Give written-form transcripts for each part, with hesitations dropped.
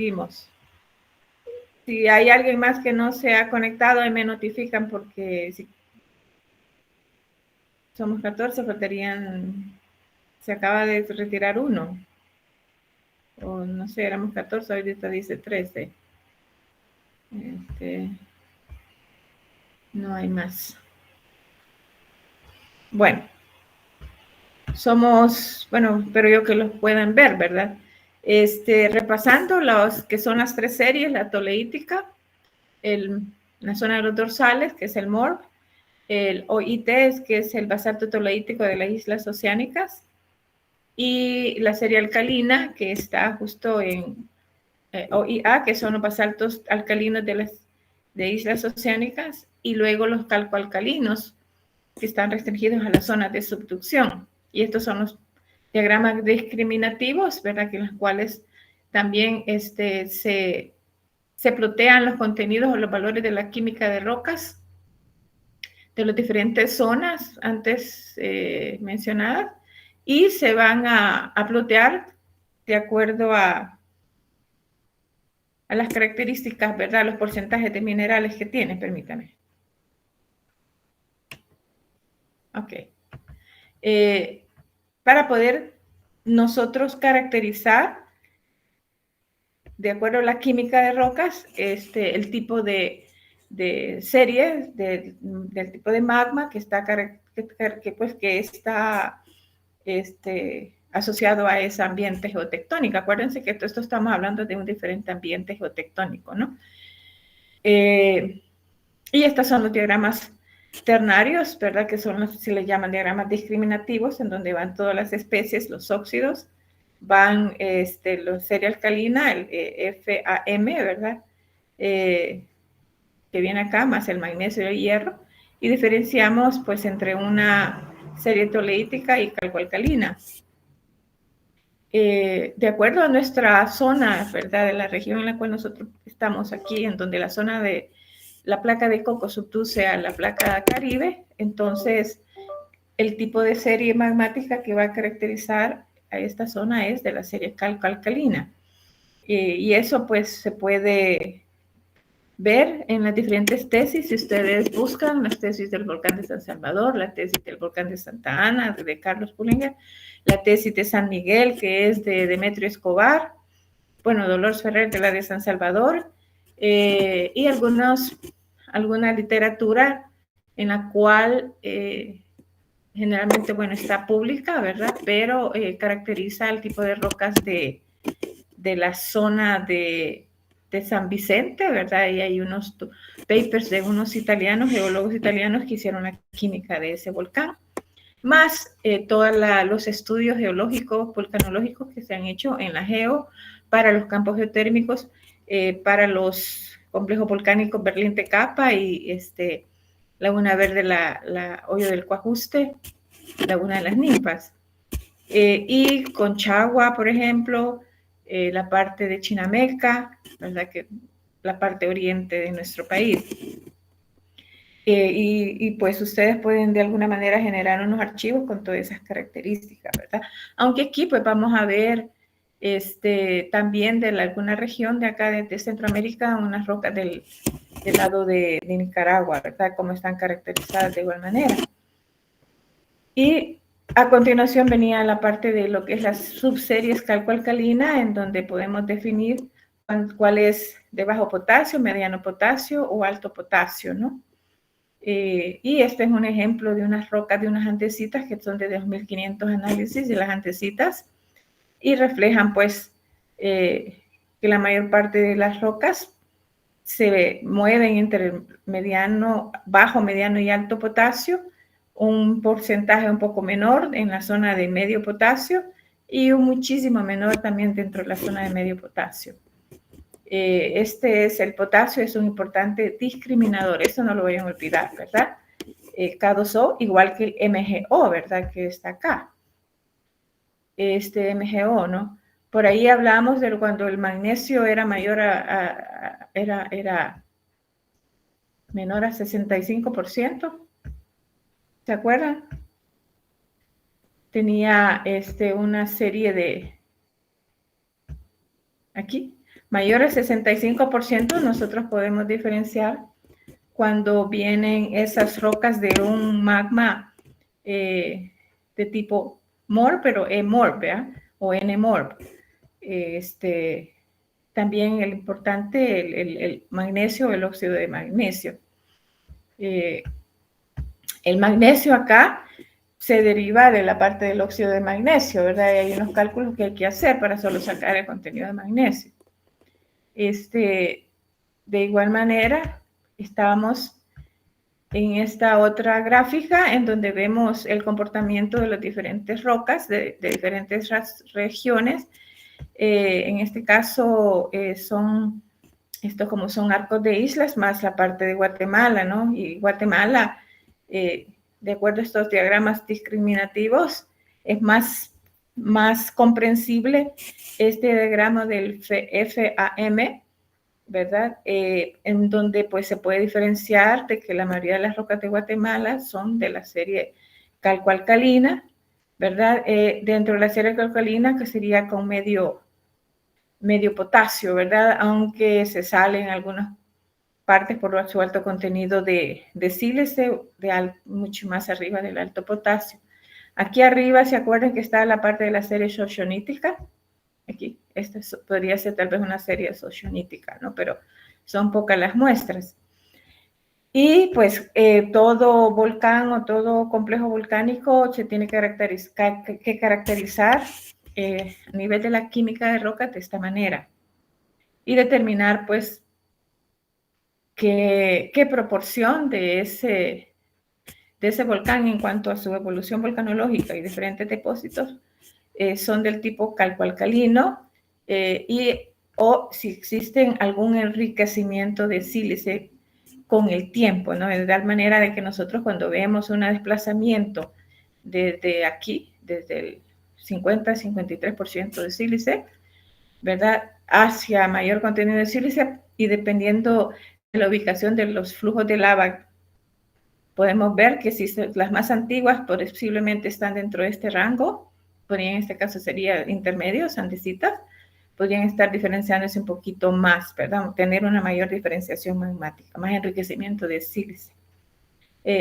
Seguimos. Si hay alguien más que no se ha conectado, ahí me notifican porque si somos 14, faltarían, se acaba de retirar uno. O no sé, éramos 14, ahorita dice 13. No hay más. Bueno, somos, bueno, espero yo que los puedan ver, ¿verdad? Repasando los que son las 3 series, la toleítica, la zona de los dorsales, que es el MORB, el OIT, que es el basalto toleítico de las islas oceánicas, y la serie alcalina, que está justo en OIA, que son los basaltos alcalinos de islas oceánicas, y luego los calcoalcalinos, que están restringidos a las zonas de subducción. Y estos son los diagramas discriminativos, ¿verdad? Que en los cuales también se plotean los contenidos o los valores de la química de rocas de las diferentes zonas antes mencionadas y se van a plotear de acuerdo a las características, ¿verdad? Los porcentajes de minerales que tiene, permítame. Ok. Para poder nosotros caracterizar, de acuerdo a la química de rocas, el tipo de serie, del tipo de magma que está, que está asociado a ese ambiente geotectónico. Acuérdense que esto estamos hablando de un diferente ambiente geotectónico, ¿no? Y estos son los diagramas ternarios, ¿verdad? Que son los, se les llaman diagramas discriminativos, en donde van todas las especies, los óxidos, van los serie alcalina, el FAM, ¿verdad? Que viene acá, más el magnesio y el hierro, y diferenciamos pues entre una serie toleítica y calcoalcalina. De acuerdo a nuestra zona, ¿verdad? De la región en la cual nosotros estamos aquí, en donde la zona de la placa de coco subduce a la placa Caribe, entonces el tipo de serie magmática que va a caracterizar a esta zona es de la serie calcoalcalina. Y eso pues se puede ver en las diferentes tesis. Si ustedes buscan las tesis del volcán de San Salvador, la tesis del volcán de Santa Ana, de Carlos Pullinger, la tesis de San Miguel, que es de Demetrio Escobar, bueno, Dolores Ferrer, de la de San Salvador, y alguna literatura en la cual generalmente, bueno, está pública, ¿verdad? Pero caracteriza el tipo de rocas de la zona de San Vicente, ¿verdad? Y hay unos papers de unos italianos, geólogos italianos, que hicieron la química de ese volcán, más todos los estudios geológicos, volcanológicos que se han hecho en la GEO para los campos geotérmicos, para los complejos volcánicos Berlín-Tecapa y Laguna Verde, la Hoyo del Coajuste, Laguna de las Ninfas. Y Conchagua, por ejemplo, la parte de Chinameca, ¿verdad? Que la parte oriente de nuestro país. Y pues ustedes pueden de alguna manera generar unos archivos con todas esas características, ¿verdad? Aunque aquí pues vamos a ver también de alguna región de acá de Centroamérica, unas rocas del lado de Nicaragua, ¿verdad? Cómo están caracterizadas de igual manera. Y a continuación venía la parte de lo que es las subseries calcoalcalina, en donde podemos definir cuál es de bajo potasio, mediano potasio o alto potasio, ¿no? Y este es un ejemplo de unas rocas de unas andesitas que son de 2500 análisis de las andesitas y reflejan pues que la mayor parte de las rocas se mueven entre el mediano, bajo, mediano y alto potasio, un porcentaje un poco menor en la zona de medio potasio y un muchísimo menor también dentro de la zona de medio potasio. El potasio es un importante discriminador, eso no lo vayan a olvidar, ¿verdad? K2O, igual que el MgO, ¿verdad? Que está acá. MgO, ¿no? Por ahí hablamos de cuando el magnesio era mayor era menor a 65%. ¿Se acuerdan? Tenía una serie de... Aquí. mayor al 65%, nosotros podemos diferenciar cuando vienen esas rocas de un magma de tipo MORB, pero E-MORB, ¿verdad? O N-MORB. También el importante, el magnesio, el óxido de magnesio. El magnesio acá se deriva de la parte del óxido de magnesio, ¿verdad? Y hay unos cálculos que hay que hacer para solo sacar el contenido de magnesio. De igual manera, estamos en esta otra gráfica en donde vemos el comportamiento de las diferentes rocas de diferentes regiones. En este caso son arcos de islas más la parte de Guatemala, ¿no? Y Guatemala, de acuerdo a estos diagramas discriminativos, es más comprensible este diagrama del FAM, ¿verdad? En donde pues se puede diferenciar de que la mayoría de las rocas de Guatemala son de la serie calcoalcalina, ¿verdad? Dentro de la serie calcoalcalina, que sería con medio potasio, ¿verdad? Aunque se sale en algunas partes por su alto contenido de sílice, mucho más arriba del alto potasio. Aquí arriba, ¿se acuerdan que está la parte de la serie socionítica? Aquí, esta podría ser tal vez una serie socionítica, ¿no? Pero son pocas las muestras. Y pues todo volcán o todo complejo volcánico se tiene que caracterizar a nivel de la química de roca de esta manera y determinar pues qué proporción de ese volcán en cuanto a su evolución volcanológica y diferentes depósitos son del tipo calcoalcalino o si existen algún enriquecimiento de sílice con el tiempo, ¿no? De tal manera de que nosotros cuando vemos un desplazamiento desde aquí, desde el 50-53% de sílice, ¿verdad? Hacia mayor contenido de sílice y dependiendo de la ubicación de los flujos de lava, podemos ver que si las más antiguas posiblemente están dentro de este rango, en este caso sería intermedios, andesitas, podrían estar diferenciándose un poquito más, ¿verdad? Tener una mayor diferenciación magmática, más enriquecimiento de sílice.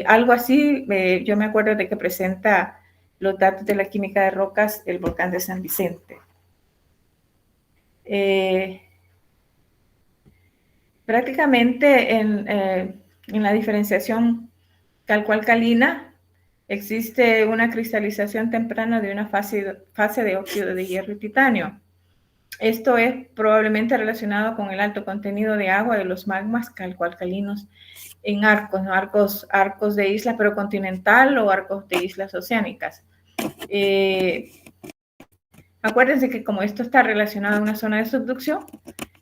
Algo así, yo me acuerdo de que presenta los datos de la química de rocas el volcán de San Vicente. Prácticamente en la diferenciación calcoalcalina existe una cristalización temprana de una fase de óxido de hierro y titanio. Esto es probablemente relacionado con el alto contenido de agua de los magmas calcoalcalinos en arcos, ¿no? arcos de isla, pero continental o arcos de islas oceánicas. Acuérdense que como esto está relacionado a una zona de subducción,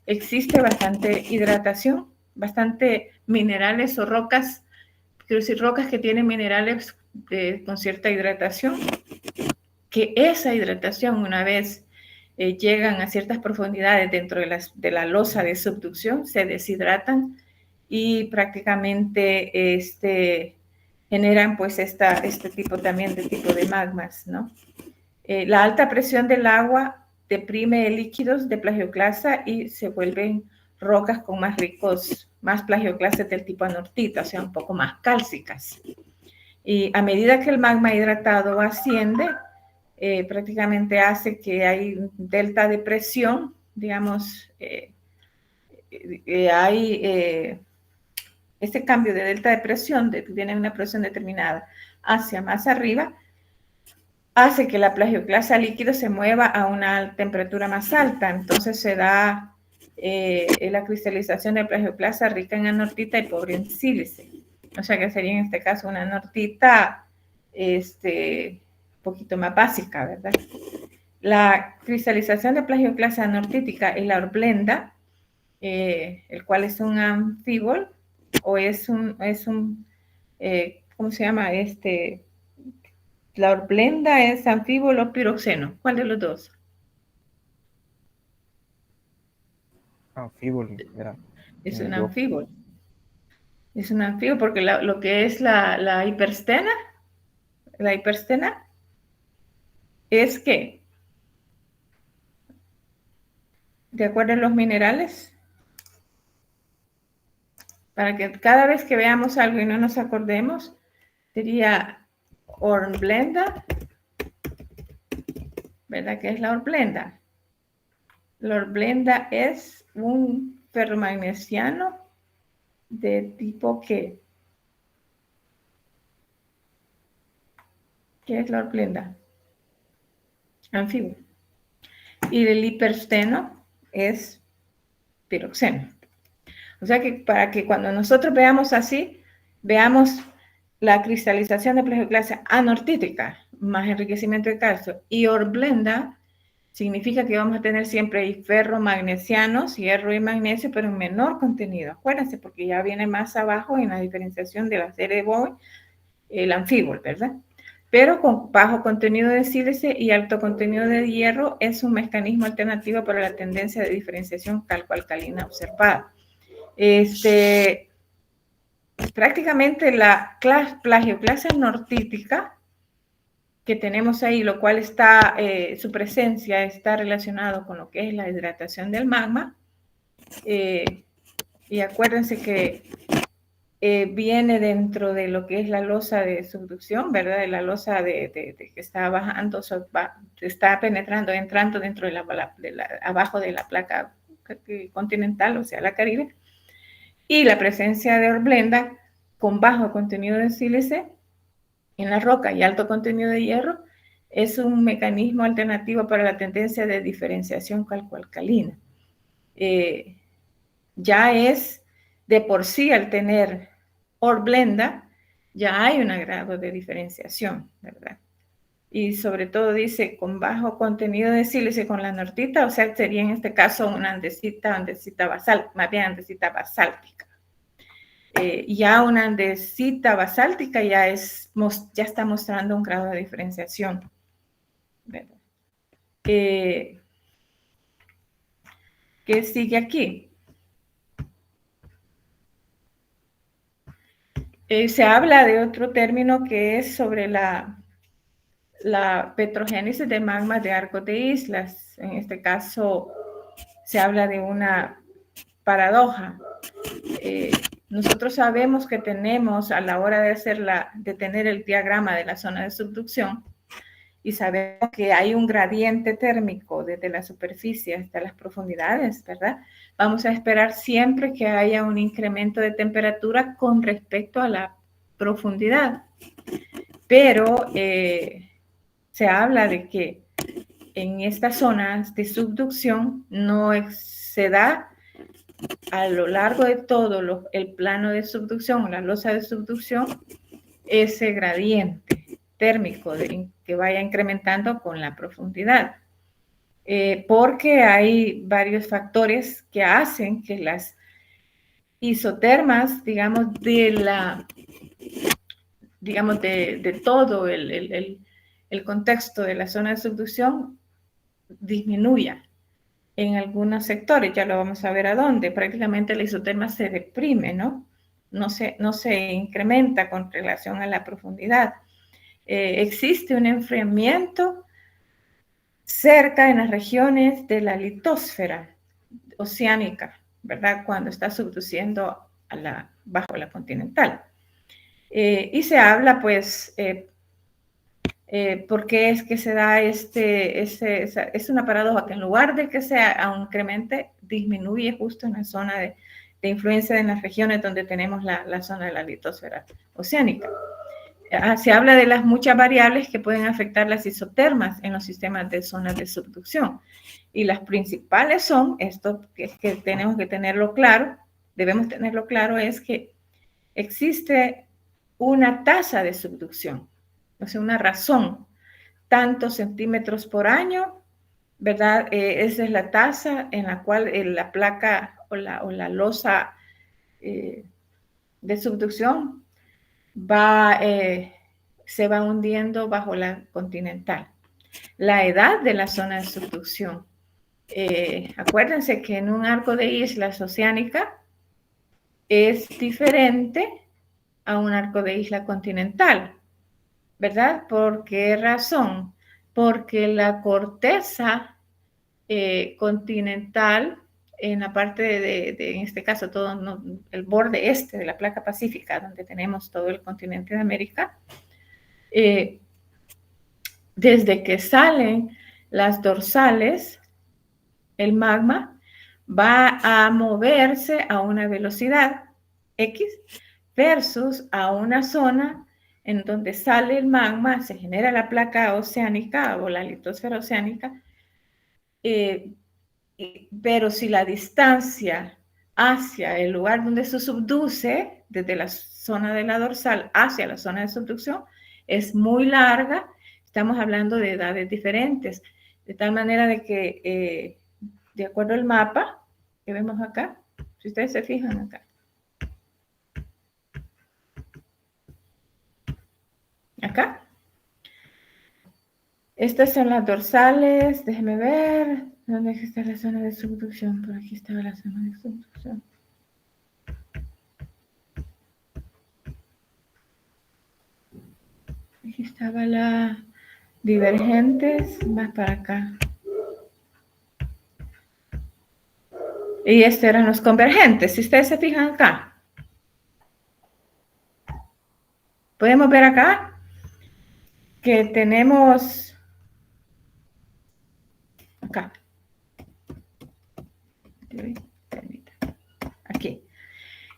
existe bastante hidratación, bastante minerales o rocas, quiero decir, rocas que tienen minerales con cierta hidratación, que esa hidratación una vez llegan a ciertas profundidades dentro de la losa de subducción, se deshidratan y prácticamente generan pues este tipo también de tipo de magmas, ¿no? La alta presión del agua deprime líquidos de plagioclasa y se vuelven rocas con más plagioclasas del tipo anortita, o sea, un poco más cálcicas. Y a medida que el magma hidratado asciende, prácticamente hace que hay un delta de presión, digamos, hay este cambio de delta de presión, tiene una presión determinada hacia más arriba, hace que la plagioclasa líquido se mueva a una temperatura más alta, entonces se da la cristalización de plagioclasa rica en anortita y pobre en sílice, o sea que sería en este caso una anortita un poquito más básica, ¿verdad? La cristalización de plagioclasa anortítica es la horblenda, el cual es un anfíbol o es un ¿cómo se llama? La horblenda es anfíbol o piroxeno. ¿Cuál de los dos? Anfíbol, era. Es un anfíbol. Es un anfíbol porque lo que es la hiperstena es que de acuerdo a los minerales, para que cada vez que veamos algo y no nos acordemos, sería hornblenda, ¿verdad? ¿Qué es la hornblenda? La hornblenda es un ferromagnesiano de tipo ¿qué? ¿Qué es la hornblenda? Anfibio. Y el hipersteno es piroxeno. O sea que para que cuando nosotros veamos así, veamos la cristalización de plagioclase anortítica, más enriquecimiento de calcio, y hornblenda, significa que vamos a tener siempre ferromagnesianos, hierro y magnesio, pero en menor contenido. Acuérdense, porque ya viene más abajo en la diferenciación de la serie de Bowen, el anfibol, ¿verdad? Pero con bajo contenido de sílice y alto contenido de hierro es un mecanismo alternativo para la tendencia de diferenciación calcoalcalina observada. Prácticamente la plagioclase nortítica que tenemos ahí, lo cual está, su presencia está relacionado con lo que es la hidratación del magma. Y acuérdense que viene dentro de lo que es la losa de subducción, ¿verdad? De la losa de que está bajando, está penetrando, entrando dentro de abajo de la placa continental, o sea, la Caribe. Y la presencia de hornblenda con bajo contenido de sílice en la roca y alto contenido de hierro es un mecanismo alternativo para la tendencia de diferenciación calcoalcalina. Ya es de por sí, al tener hornblenda, ya hay un grado de diferenciación, ¿verdad? Y sobre todo dice con bajo contenido de sílice con la nortita, o sea, sería en este caso una andesita basáltica, más bien andesita basáltica. Ya una andesita basáltica ya está mostrando un grado de diferenciación, ¿verdad? ¿Qué sigue aquí? Se habla de otro término que es sobre la petrogénesis de magmas de arcos de islas. En este caso se habla de una paradoja. Nosotros sabemos que tenemos a la hora de tener el diagrama de la zona de subducción, y sabemos que hay un gradiente térmico desde la superficie hasta las profundidades, ¿verdad? Vamos a esperar siempre que haya un incremento de temperatura con respecto a la profundidad. Pero se habla de que en estas zonas de subducción no se da a lo largo de todo el plano de subducción, la losa de subducción, ese gradiente térmico que vaya incrementando con la profundidad. Porque hay varios factores que hacen que las isotermas, digamos, de todo el contexto de la zona de subducción disminuya en algunos sectores. Ya lo vamos a ver a dónde. Prácticamente la isoterma se deprime, ¿no? No se incrementa con relación a la profundidad. Existe un enfriamiento cerca en las regiones de la litosfera oceánica, ¿verdad? Cuando está subduciendo bajo la continental. Y se habla, pues, por qué es que se da es una paradoja que en lugar de que se incremente, disminuye justo en la zona de influencia en las regiones donde tenemos la zona de la litosfera oceánica. Se habla de las muchas variables que pueden afectar las isotermas en los sistemas de zonas de subducción. Y las principales son, esto que tenemos que tenerlo claro, debemos tenerlo claro, es que existe una tasa de subducción, o sea, una razón, tantos centímetros por año, ¿verdad? Esa es la tasa en la cual la placa o la losa de subducción se va hundiendo bajo la continental. La edad de la zona de subducción. Acuérdense que en un arco de islas oceánica es diferente a un arco de isla continental, ¿verdad? ¿Por qué razón? Porque la corteza continental, en la parte en este caso, todo el borde este de la placa pacífica, donde tenemos todo el continente de América, desde que salen las dorsales, el magma va a moverse a una velocidad X versus a una zona en donde sale el magma, se genera la placa oceánica o la litosfera oceánica, pero si la distancia hacia el lugar donde se subduce, desde la zona de la dorsal hacia la zona de subducción, es muy larga, estamos hablando de edades diferentes, de tal manera de que, de acuerdo al mapa que vemos acá, si ustedes se fijan acá, acá, estas son las dorsales, déjenme ver, ¿dónde está la zona de subducción? Por aquí estaba la zona de subducción. Aquí estaba la divergentes, más para acá. Y estos eran los convergentes. Si ustedes se fijan acá, podemos ver acá que tenemos acá. Aquí.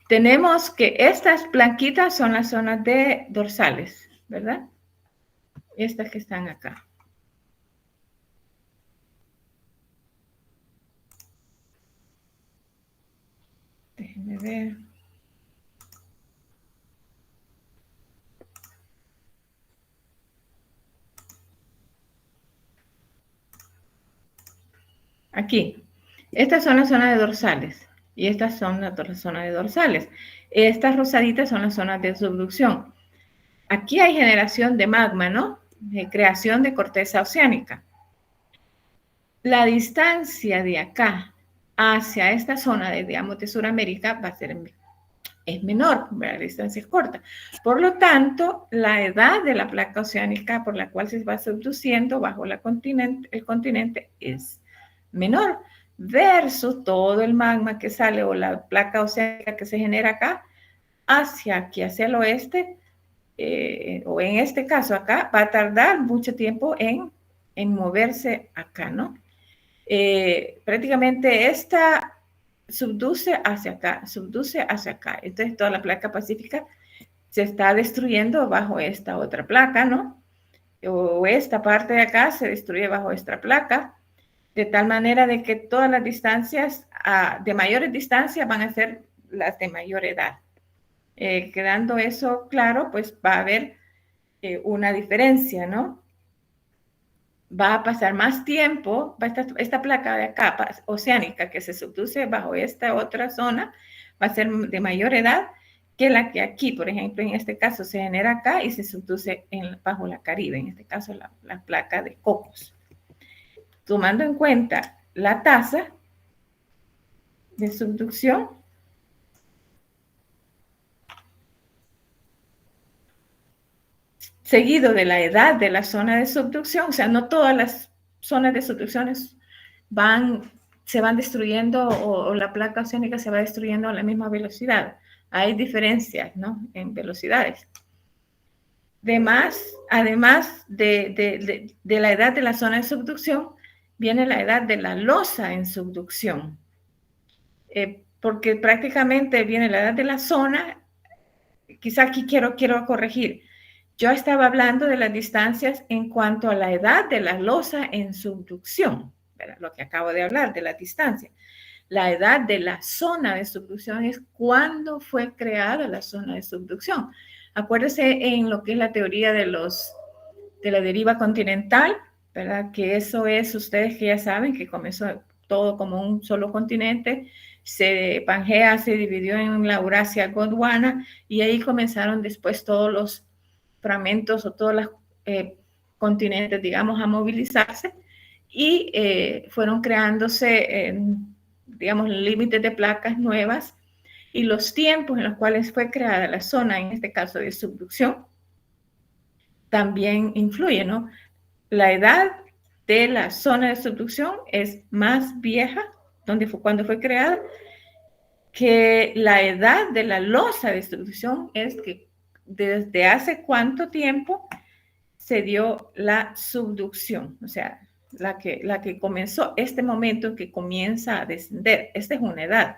Tenemos que estas blanquitas son las zonas de dorsales, ¿verdad? Estas que están acá. Déjenme ver. Aquí. Estas son las zonas de dorsales y estas son las zonas de dorsales. Estas rosaditas son las zonas de subducción. Aquí hay generación de magma, ¿no? Creación de corteza oceánica. La distancia de acá hacia esta zona, digamos, de Sudamérica, va a ser es menor, la distancia es corta. Por lo tanto, la edad de la placa oceánica por la cual se va subduciendo bajo el continente es menor, versus todo el magma que sale o la placa oceánica que se genera acá, hacia aquí, hacia el oeste, o en este caso acá, va a tardar mucho tiempo en moverse acá, ¿no? Prácticamente esta subduce hacia acá, subduce hacia acá. Entonces toda la placa pacífica se está destruyendo bajo esta otra placa, ¿no? O esta parte de acá se destruye bajo esta placa, de tal manera de que todas las distancias de mayores distancias van a ser las de mayor edad. Quedando eso claro, pues va a haber una diferencia, ¿no? Va a pasar más tiempo, esta placa de acá oceánica que se subduce bajo esta otra zona, va a ser de mayor edad que la que aquí, por ejemplo, en este caso se genera acá y se subduce bajo la Caribe, en este caso la placa de Cocos. Tomando en cuenta la tasa de subducción, seguido de la edad de la zona de subducción, o sea, no todas las zonas de subducción se van destruyendo o la placa oceánica se va destruyendo a la misma velocidad. Hay diferencias, ¿no? En velocidades. Además de la edad de la zona de subducción, viene la edad de la losa en subducción. Porque prácticamente viene la edad de la zona, quizá aquí quiero corregir. Yo estaba hablando de las distancias en cuanto a la edad de la losa en subducción, ¿verdad? Lo que acabo de hablar de la distancia. La edad de la zona de subducción es cuándo fue creada la zona de subducción. Acuérdense en lo que es la teoría de la deriva continental, ¿verdad? Que eso es, ustedes que ya saben, que comenzó todo como un solo continente, Pangea se dividió en la Eurasia Gondwana y ahí comenzaron después todos los fragmentos o todos los continentes, digamos, a movilizarse y fueron creándose, digamos, límites de placas nuevas y los tiempos en los cuales fue creada la zona, en este caso de subducción, también influye, ¿no? La edad de la zona de subducción es más vieja, cuando fue creada, que la edad de la losa de subducción es que desde hace cuánto tiempo se dio la subducción, o sea, la que comenzó este momento en que comienza a descender. Esta es una edad,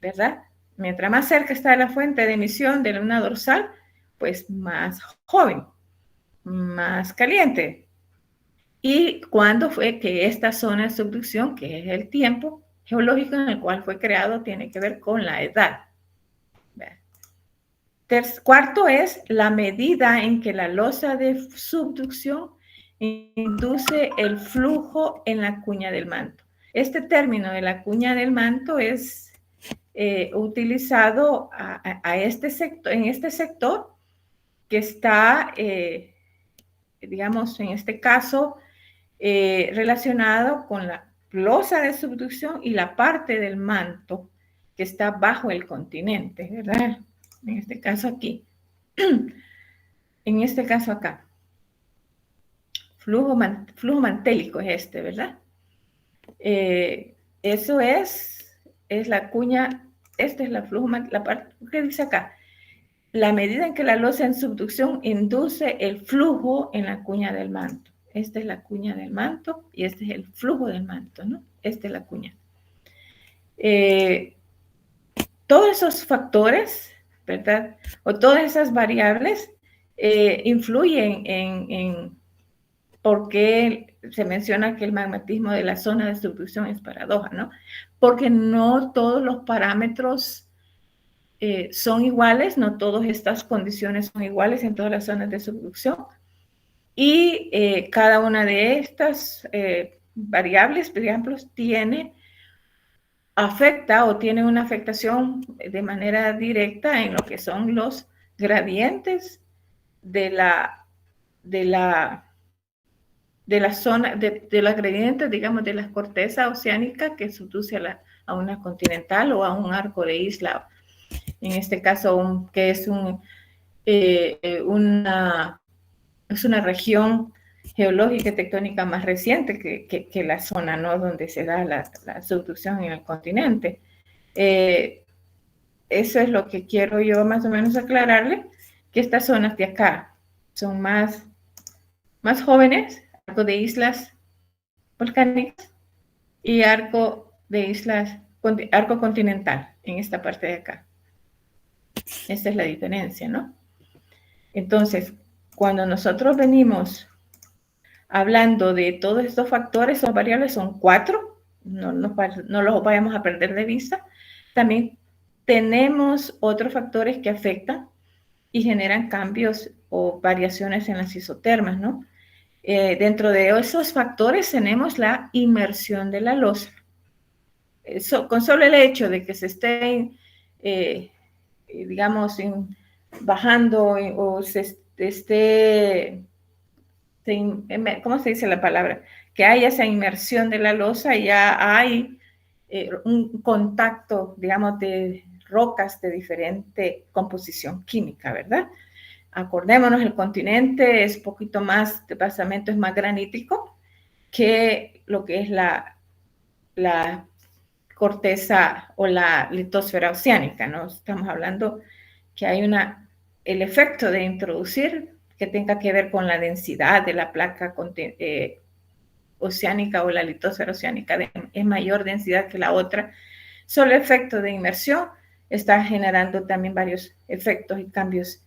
¿verdad? Mientras más cerca está la fuente de emisión de la luna dorsal, pues más joven, más caliente. ¿Y cuándo fue que esta zona de subducción, que es el tiempo geológico en el cual fue creado, tiene que ver con la edad? Cuarto es la medida en que la losa de subducción induce el flujo en la cuña del manto. Este término de la cuña del manto es utilizado en este sector que está, digamos, en este caso, relacionado con la losa de subducción y la parte del manto que está bajo el continente, ¿verdad? En este caso aquí. En este caso acá. Flujo mantélico es este, ¿verdad? Eso es la cuña, esta es la parte que dice acá. La medida en que la losa en subducción induce el flujo en la cuña del manto. Esta es la cuña del manto y este es el flujo del manto, ¿no? Esta es la cuña. Todos esos factores, ¿verdad? O todas esas variables influyen en por qué se menciona que el magmatismo de la zona de subducción es paradoja, ¿no? Porque no todos los parámetros son iguales, no todas estas condiciones son iguales en todas las zonas de subducción. Y cada una de estas variables, por ejemplo, afecta o tiene una afectación de manera directa en lo que son los gradientes de la zona, de los gradientes, digamos, de la corteza oceánica que subduce a una continental o a un arco de isla. En este caso, que es una región geológica y tectónica más reciente que la zona, ¿no?, donde se da la subducción en el continente. Eso es lo que quiero yo más o menos aclararle, que estas zonas de acá son más jóvenes, arco de islas volcánicas y arco continental en esta parte de acá. Esta es la diferencia, ¿no? Entonces, cuando nosotros venimos hablando de todos estos factores, son variables, son 4, no los vayamos a perder de vista. También tenemos otros factores que afectan y generan cambios o variaciones en las isotermas, ¿no? Dentro de esos factores tenemos la inmersión de la losa. Con solo el hecho de que se esté, digamos, bajando o se esté, ¿cómo se dice la palabra? Que haya esa inmersión de la losa, ya hay un contacto, digamos, de rocas de diferente composición química, ¿verdad? Acordémonos, el continente es poquito más, de basamento es más granítico que lo que es la corteza o la litosfera oceánica, ¿no? Estamos hablando que hay el efecto de introducir que tenga que ver con la densidad de la placa oceánica o la litosfera oceánica es mayor densidad que la otra. Solo el efecto de inmersión está generando también varios efectos y cambios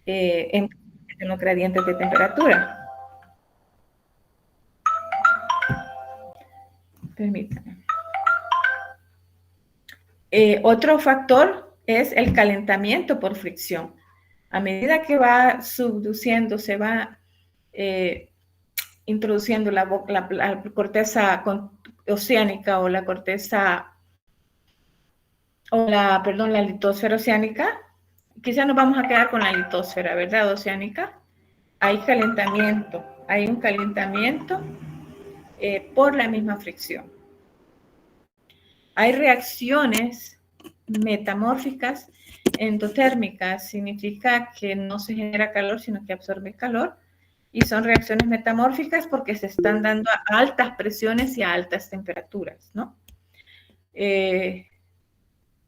en los gradientes de temperatura. Permítanme. Otro factor es el calentamiento por fricción. A medida que va subduciendo, se va introduciendo la corteza oceánica o la corteza, la litosfera oceánica. Quizás nos vamos a quedar con la litosfera, ¿verdad? Oceánica. Hay calentamiento, hay un calentamiento por la misma fricción. Hay reacciones metamórficas endotérmicas, significa que no se genera calor, sino que absorbe calor. y son reacciones metamórficas porque se están dando a altas presiones y a altas temperaturas, ¿no?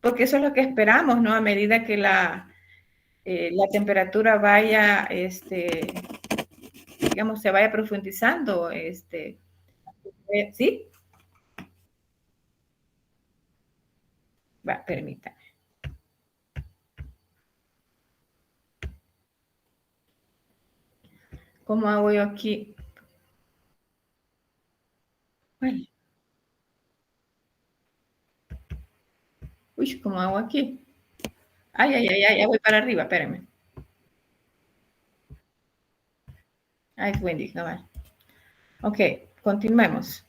Porque eso es lo que esperamos, ¿no? A medida que la temperatura vaya, digamos, se vaya profundizando, ¿sí? Va, permítame. ¿Cómo hago yo aquí? Bueno. Uy, ¿cómo hago aquí? Ay, ay, ay, ay, ya voy para arriba, espérenme. Ay, Wendy, no va. Ok, continuemos.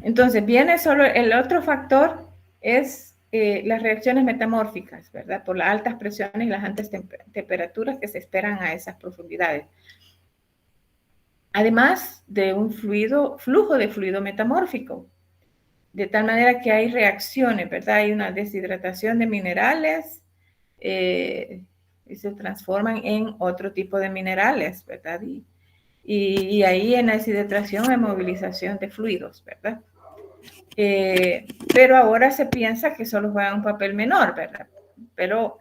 Entonces, viene solo el otro factor, es las reacciones metamórficas, ¿verdad? Por las altas presiones y las altas temperaturas que se esperan a esas profundidades. Además de un flujo de fluido metamórfico, de tal manera que hay reacciones, ¿verdad? Hay una deshidratación de minerales y se transforman en otro tipo de minerales, ¿verdad? Y ahí en la deshidratación hay movilización de fluidos, ¿verdad? Pero ahora se piensa que solo juega un papel menor, ¿verdad? Pero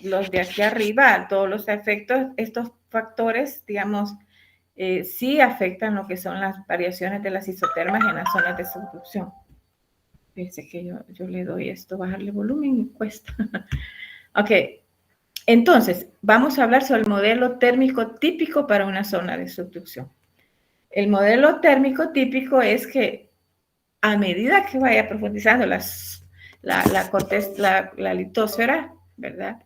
los de aquí arriba, todos los efectos, estos factores, digamos, sí afectan lo que son las variaciones de las isotermas en las zonas de subducción. Fíjense que yo le doy esto, bajarle volumen y cuesta. Ok, entonces, vamos a hablar sobre el modelo térmico típico para una zona de subducción. El modelo térmico típico es que a medida que vaya profundizando la litosfera, ¿verdad?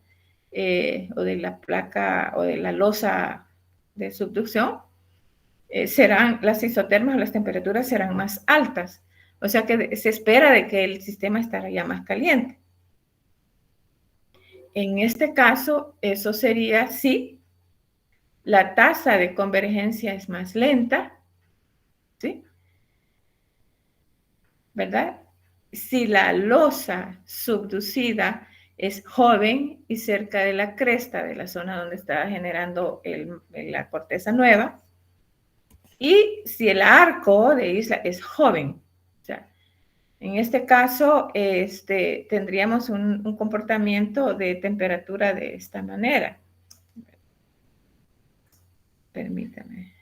O de la placa o de la losa de subducción, las isotermas o las temperaturas serán más altas. O sea que se espera de que el sistema estará ya más caliente. En este caso, eso sería si la tasa de convergencia es más lenta, ¿sí? ¿Verdad? Si la losa subducida es joven y cerca de la cresta de la zona donde está generando la corteza nueva, y si el arco de isla es joven. O sea, en este caso, tendríamos un comportamiento de temperatura de esta manera. Permítame.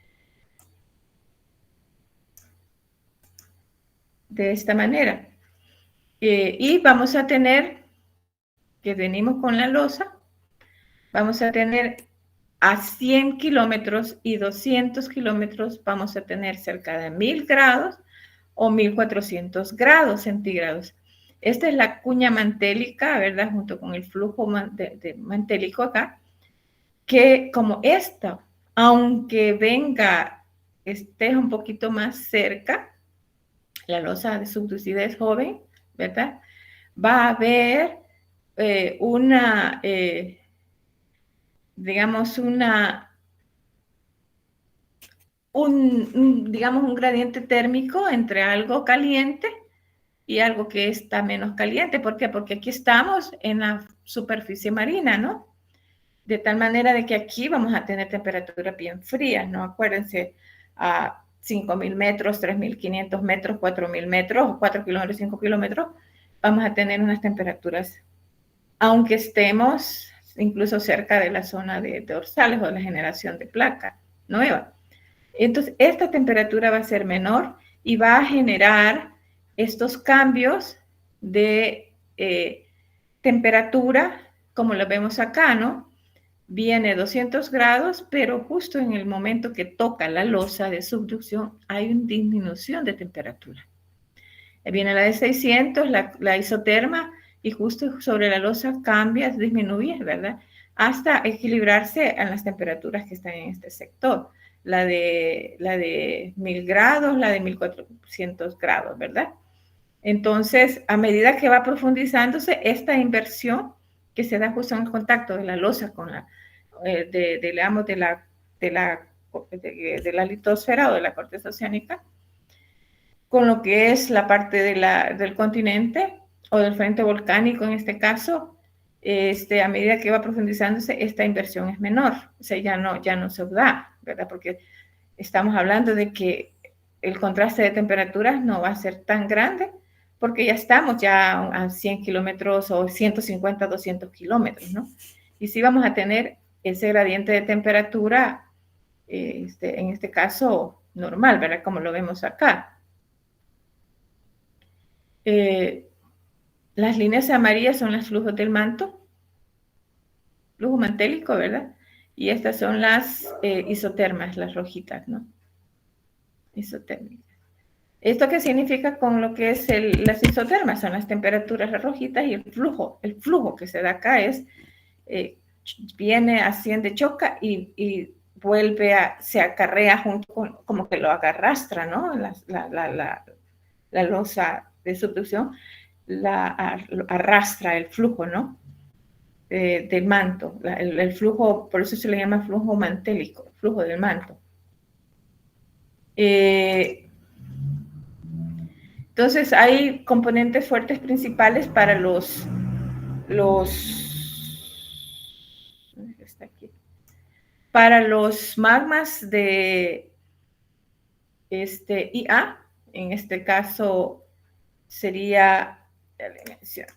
De esta manera. Y vamos a tener, que venimos con la losa, vamos a tener a 100 kilómetros y 200 kilómetros, vamos a tener cerca de 1000 grados o 1400 grados centígrados. Esta es la cuña mantélica, ¿verdad? Junto con el flujo mantélico acá, que como esta, aunque esté un poquito más cerca, la losa de subducida es joven, ¿verdad? Va a haber digamos, digamos, un gradiente térmico entre algo caliente y algo que está menos caliente. ¿Por qué? Porque aquí estamos en la superficie marina, ¿no? De tal manera de que aquí vamos a tener temperaturas bien frías, ¿no? Acuérdense, a 5.000 metros, 3.500 metros, 4.000 metros, 4 kilómetros, 5 kilómetros, vamos a tener unas temperaturas, aunque estemos incluso cerca de la zona de dorsales o de la generación de placa nueva. Entonces, esta temperatura va a ser menor y va a generar estos cambios de temperatura, como lo vemos acá, ¿no? Viene 200 grados, pero justo en el momento que toca la losa de subducción hay una disminución de temperatura. Viene la de 600, la isoterma, y justo sobre la losa cambia, disminuye, ¿verdad? Hasta equilibrarse en las temperaturas que están en este sector. La de 1000 grados, la de 1400 grados, ¿verdad? Entonces, a medida que va profundizándose, esta inversión que se da justo en el contacto de la losa con de la litosfera o de la corteza oceánica, con lo que es la parte del continente o del frente volcánico en este caso, a medida que va profundizándose, esta inversión es menor, o sea, ya no se da, ¿verdad? Porque estamos hablando de que el contraste de temperaturas no va a ser tan grande, porque ya estamos ya a 100 kilómetros o 150, 200 kilómetros, ¿no? Y sí vamos a tener ese gradiente de temperatura, en este caso, normal, ¿verdad? Como lo vemos acá. Las líneas amarillas son los flujos del manto, flujo mantélico, ¿verdad? Y estas son las isotermas, las rojitas, ¿no? Isotérmicas. ¿Esto qué significa con lo que es las isotermas? Son las temperaturas, las rojitas, y el flujo que se da acá es, viene, asciende, choca y vuelve se acarrea junto con, como que lo arrastra, ¿no? La losa de subducción arrastra el flujo, ¿no? Del manto, el flujo, por eso se le llama flujo mantélico, flujo del manto. Entonces hay componentes fuertes principales para para los magmas de IA, en este caso sería la dimensión.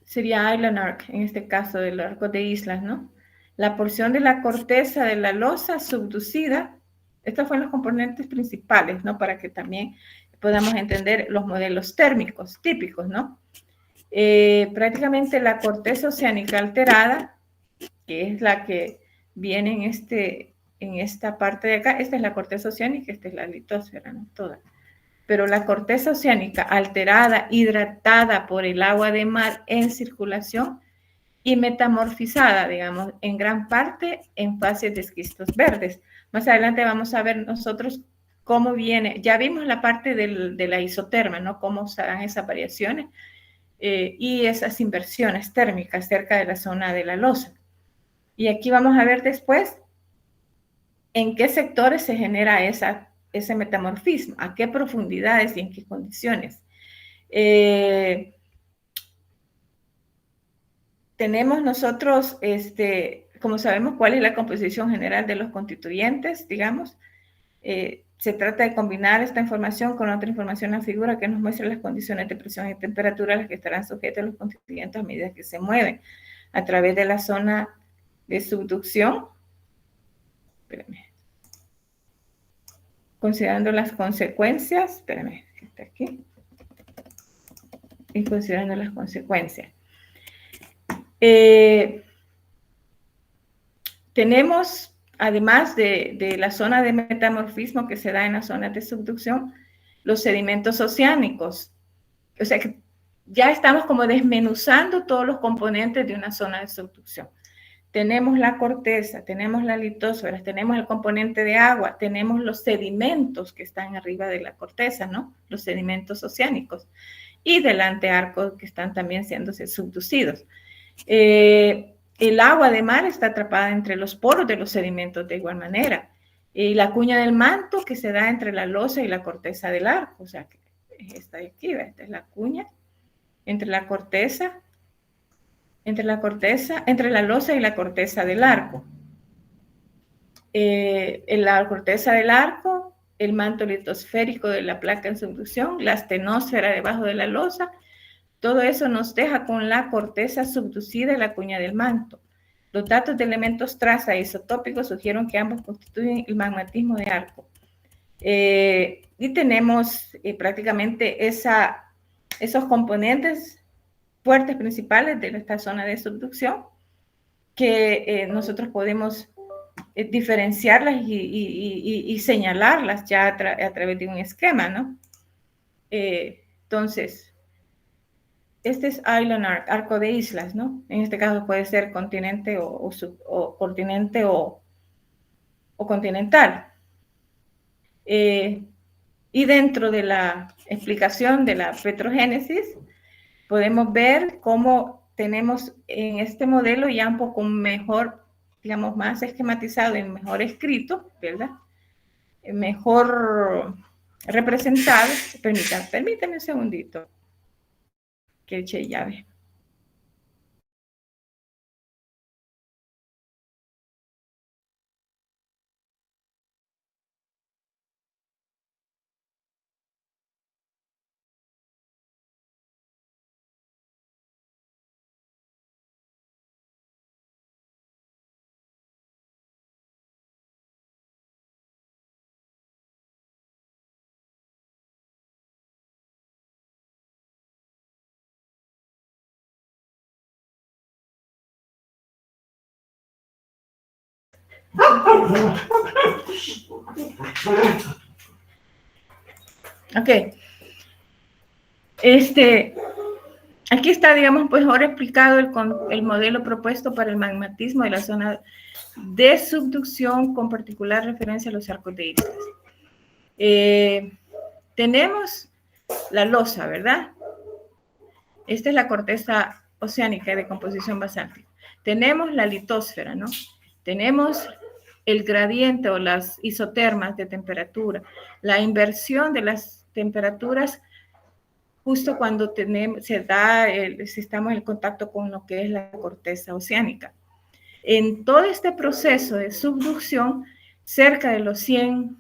Sería Island Arc, en este caso del arco de islas, ¿no? La porción de la corteza de la losa subducida, estos fueron los componentes principales, ¿no? Para que también podamos entender los modelos térmicos típicos, ¿no? Prácticamente la corteza oceánica alterada, que es la que viene en esta parte de acá, esta es la corteza oceánica, esta es la litosfera, ¿no? Toda. Pero la corteza oceánica alterada, hidratada por el agua de mar en circulación y metamorfizada, digamos, en gran parte en fases de esquistos verdes. Más adelante vamos a ver nosotros cómo viene, ya vimos la parte de la isoterma, ¿no? Cómo se dan esas variaciones y esas inversiones térmicas cerca de la zona de la losa. Y aquí vamos a ver después en qué sectores se genera ese metamorfismo, a qué profundidades y en qué condiciones. Tenemos nosotros, como sabemos cuál es la composición general de los constituyentes, digamos, se trata de combinar esta información con otra información en la figura que nos muestra las condiciones de presión y temperatura a las que estarán sujetos los constituyentes a medida que se mueven a través de la zona de subducción. Espérame. Considerando las consecuencias, espérame, está aquí. Y considerando las consecuencias. Tenemos, además de la zona de metamorfismo que se da en las zonas de subducción, los sedimentos oceánicos. O sea que ya estamos como desmenuzando todos los componentes de una zona de subducción. Tenemos la corteza, tenemos la litósfera, tenemos el componente de agua, tenemos los sedimentos que están arriba de la corteza, ¿no? Los sedimentos oceánicos. Y del antearco que están también siendo subducidos. El agua de mar está atrapada entre los poros de los sedimentos de igual manera. Y la cuña del manto que se da entre la losa y la corteza del arco. O sea, que esta de aquí, esta es la cuña entre la corteza, entre la losa y la corteza del arco. En la corteza del arco, el manto litosférico de la placa en subducción, la astenosfera debajo de la losa, todo eso nos deja con la corteza subducida y la cuña del manto. Los datos de elementos traza isotópicos sugieren que ambos constituyen el magmatismo de arco. Y tenemos prácticamente esos componentes fuertes principales de esta zona de subducción que nosotros podemos diferenciarlas y señalarlas ya a través de un esquema, ¿no? Entonces, este es Island Arc, arco de islas, ¿no? En este caso puede ser continente o continente o continental. Y dentro de la explicación de la petrogénesis, podemos ver cómo tenemos en este modelo ya un poco mejor, digamos, más esquematizado y mejor escrito, ¿verdad? mejor representados. Permítame un segundito que eche llave. Ok. Aquí está, digamos, pues ahora explicado el modelo propuesto para el magmatismo de la zona de subducción con particular referencia a los arcos de islas. Tenemos la losa, ¿verdad? Esta es la corteza oceánica de composición basáltica. Tenemos la litósfera, ¿no? Tenemos el gradiente o las isotermas de temperatura, la inversión de las temperaturas justo cuando si estamos en contacto con lo que es la corteza oceánica. En todo este proceso de subducción, cerca de los 100,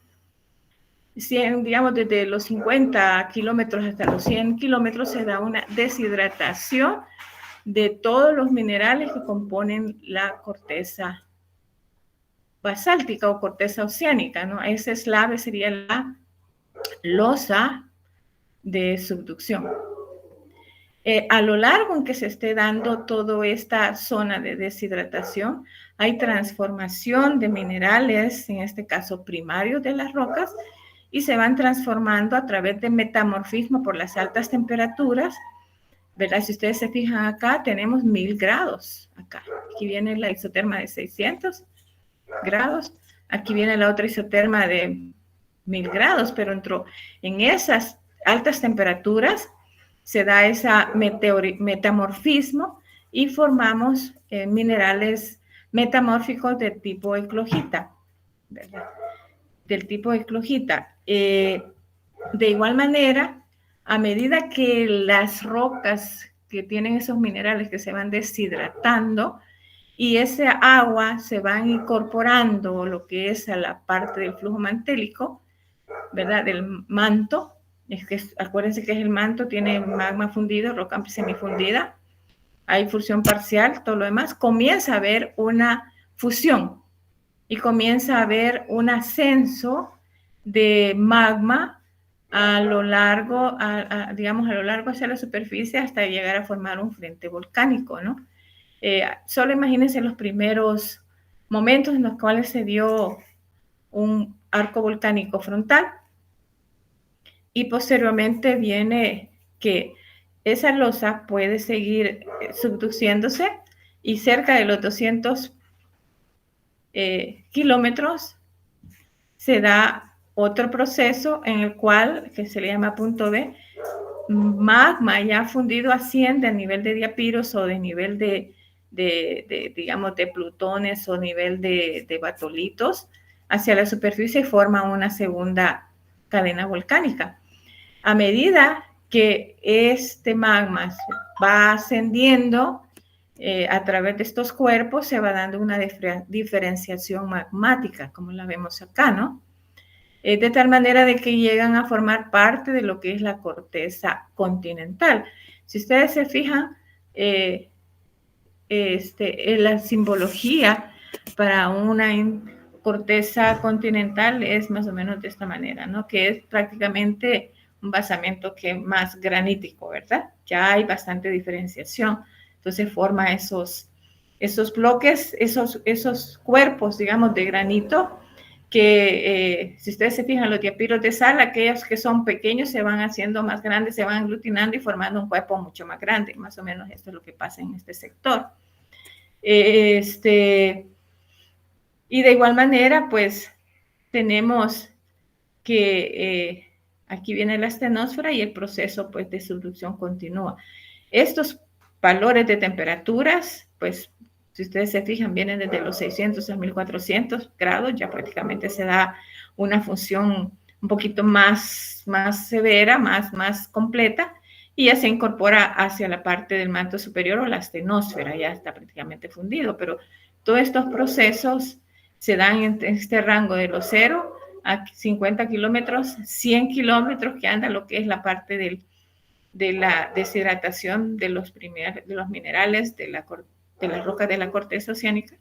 digamos desde los 50 kilómetros hasta los 100 kilómetros, se da una deshidratación de todos los minerales que componen la corteza basáltica o corteza oceánica, ¿no? Ese eslave sería la losa de subducción. A lo largo en que se esté dando toda esta zona de deshidratación, hay transformación de minerales, en este caso primarios de las rocas, y se van transformando a través de metamorfismo por las altas temperaturas, ¿verdad? Si ustedes se fijan acá, tenemos 1000 grados acá. Aquí viene la isoterma de 600 grados, aquí viene la otra isoterma de 1000 grados, pero en esas altas temperaturas se da ese metamorfismo y formamos minerales metamórficos de tipo eclogita, ¿verdad? Del tipo eclogita. De igual manera, a medida que las rocas que tienen esos minerales que se van deshidratando y ese agua se van incorporando lo que es a la parte del flujo mantélico, ¿verdad? Del manto. Es que acuérdense que es el manto, tiene magma fundido, roca semifundida, hay fusión parcial, todo lo demás. Comienza a haber una fusión y comienza a haber un ascenso de magma a lo largo, digamos, a lo largo hacia la superficie hasta llegar a formar un frente volcánico, ¿no? Solo imagínense los primeros momentos en los cuales se dio un arco volcánico frontal y posteriormente viene que esa losa puede seguir subduciéndose y cerca de los 200 kilómetros se da otro proceso en el cual, que se le llama punto B, magma ya fundido asciende a nivel de diapiros o de nivel digamos, de plutones o nivel de batolitos hacia la superficie y forma una segunda cadena volcánica. A medida que este magma va ascendiendo a través de estos cuerpos, se va dando una diferenciación magmática, como la vemos acá, ¿no? De tal manera de que llegan a formar parte de lo que es la corteza continental. Si ustedes se fijan, la simbología para una corteza continental es más o menos de esta manera, ¿no? Que es prácticamente un basamento que más granítico, ¿verdad? Ya hay bastante diferenciación. Entonces forma esos bloques, esos cuerpos, digamos, de granito que si ustedes se fijan, los diapiros de sal, aquellos que son pequeños se van haciendo más grandes, se van aglutinando y formando un cuerpo mucho más grande. Más o menos esto es lo que pasa en este sector. Y de igual manera, pues tenemos que aquí viene la astenosfera y el proceso pues, de subducción continúa. Estos valores de temperaturas, pues Si ustedes se fijan, vienen desde los 600 a 1400 grados, ya prácticamente se da una función un poquito más severa, más completa, y ya se incorpora hacia la parte del manto superior o la astenosfera, ya está prácticamente fundido, pero todos estos procesos se dan en este rango de los 0 a 50 kilómetros, 100 kilómetros, que anda lo que es la parte de la deshidratación de los minerales de la roca de la corteza oceánica,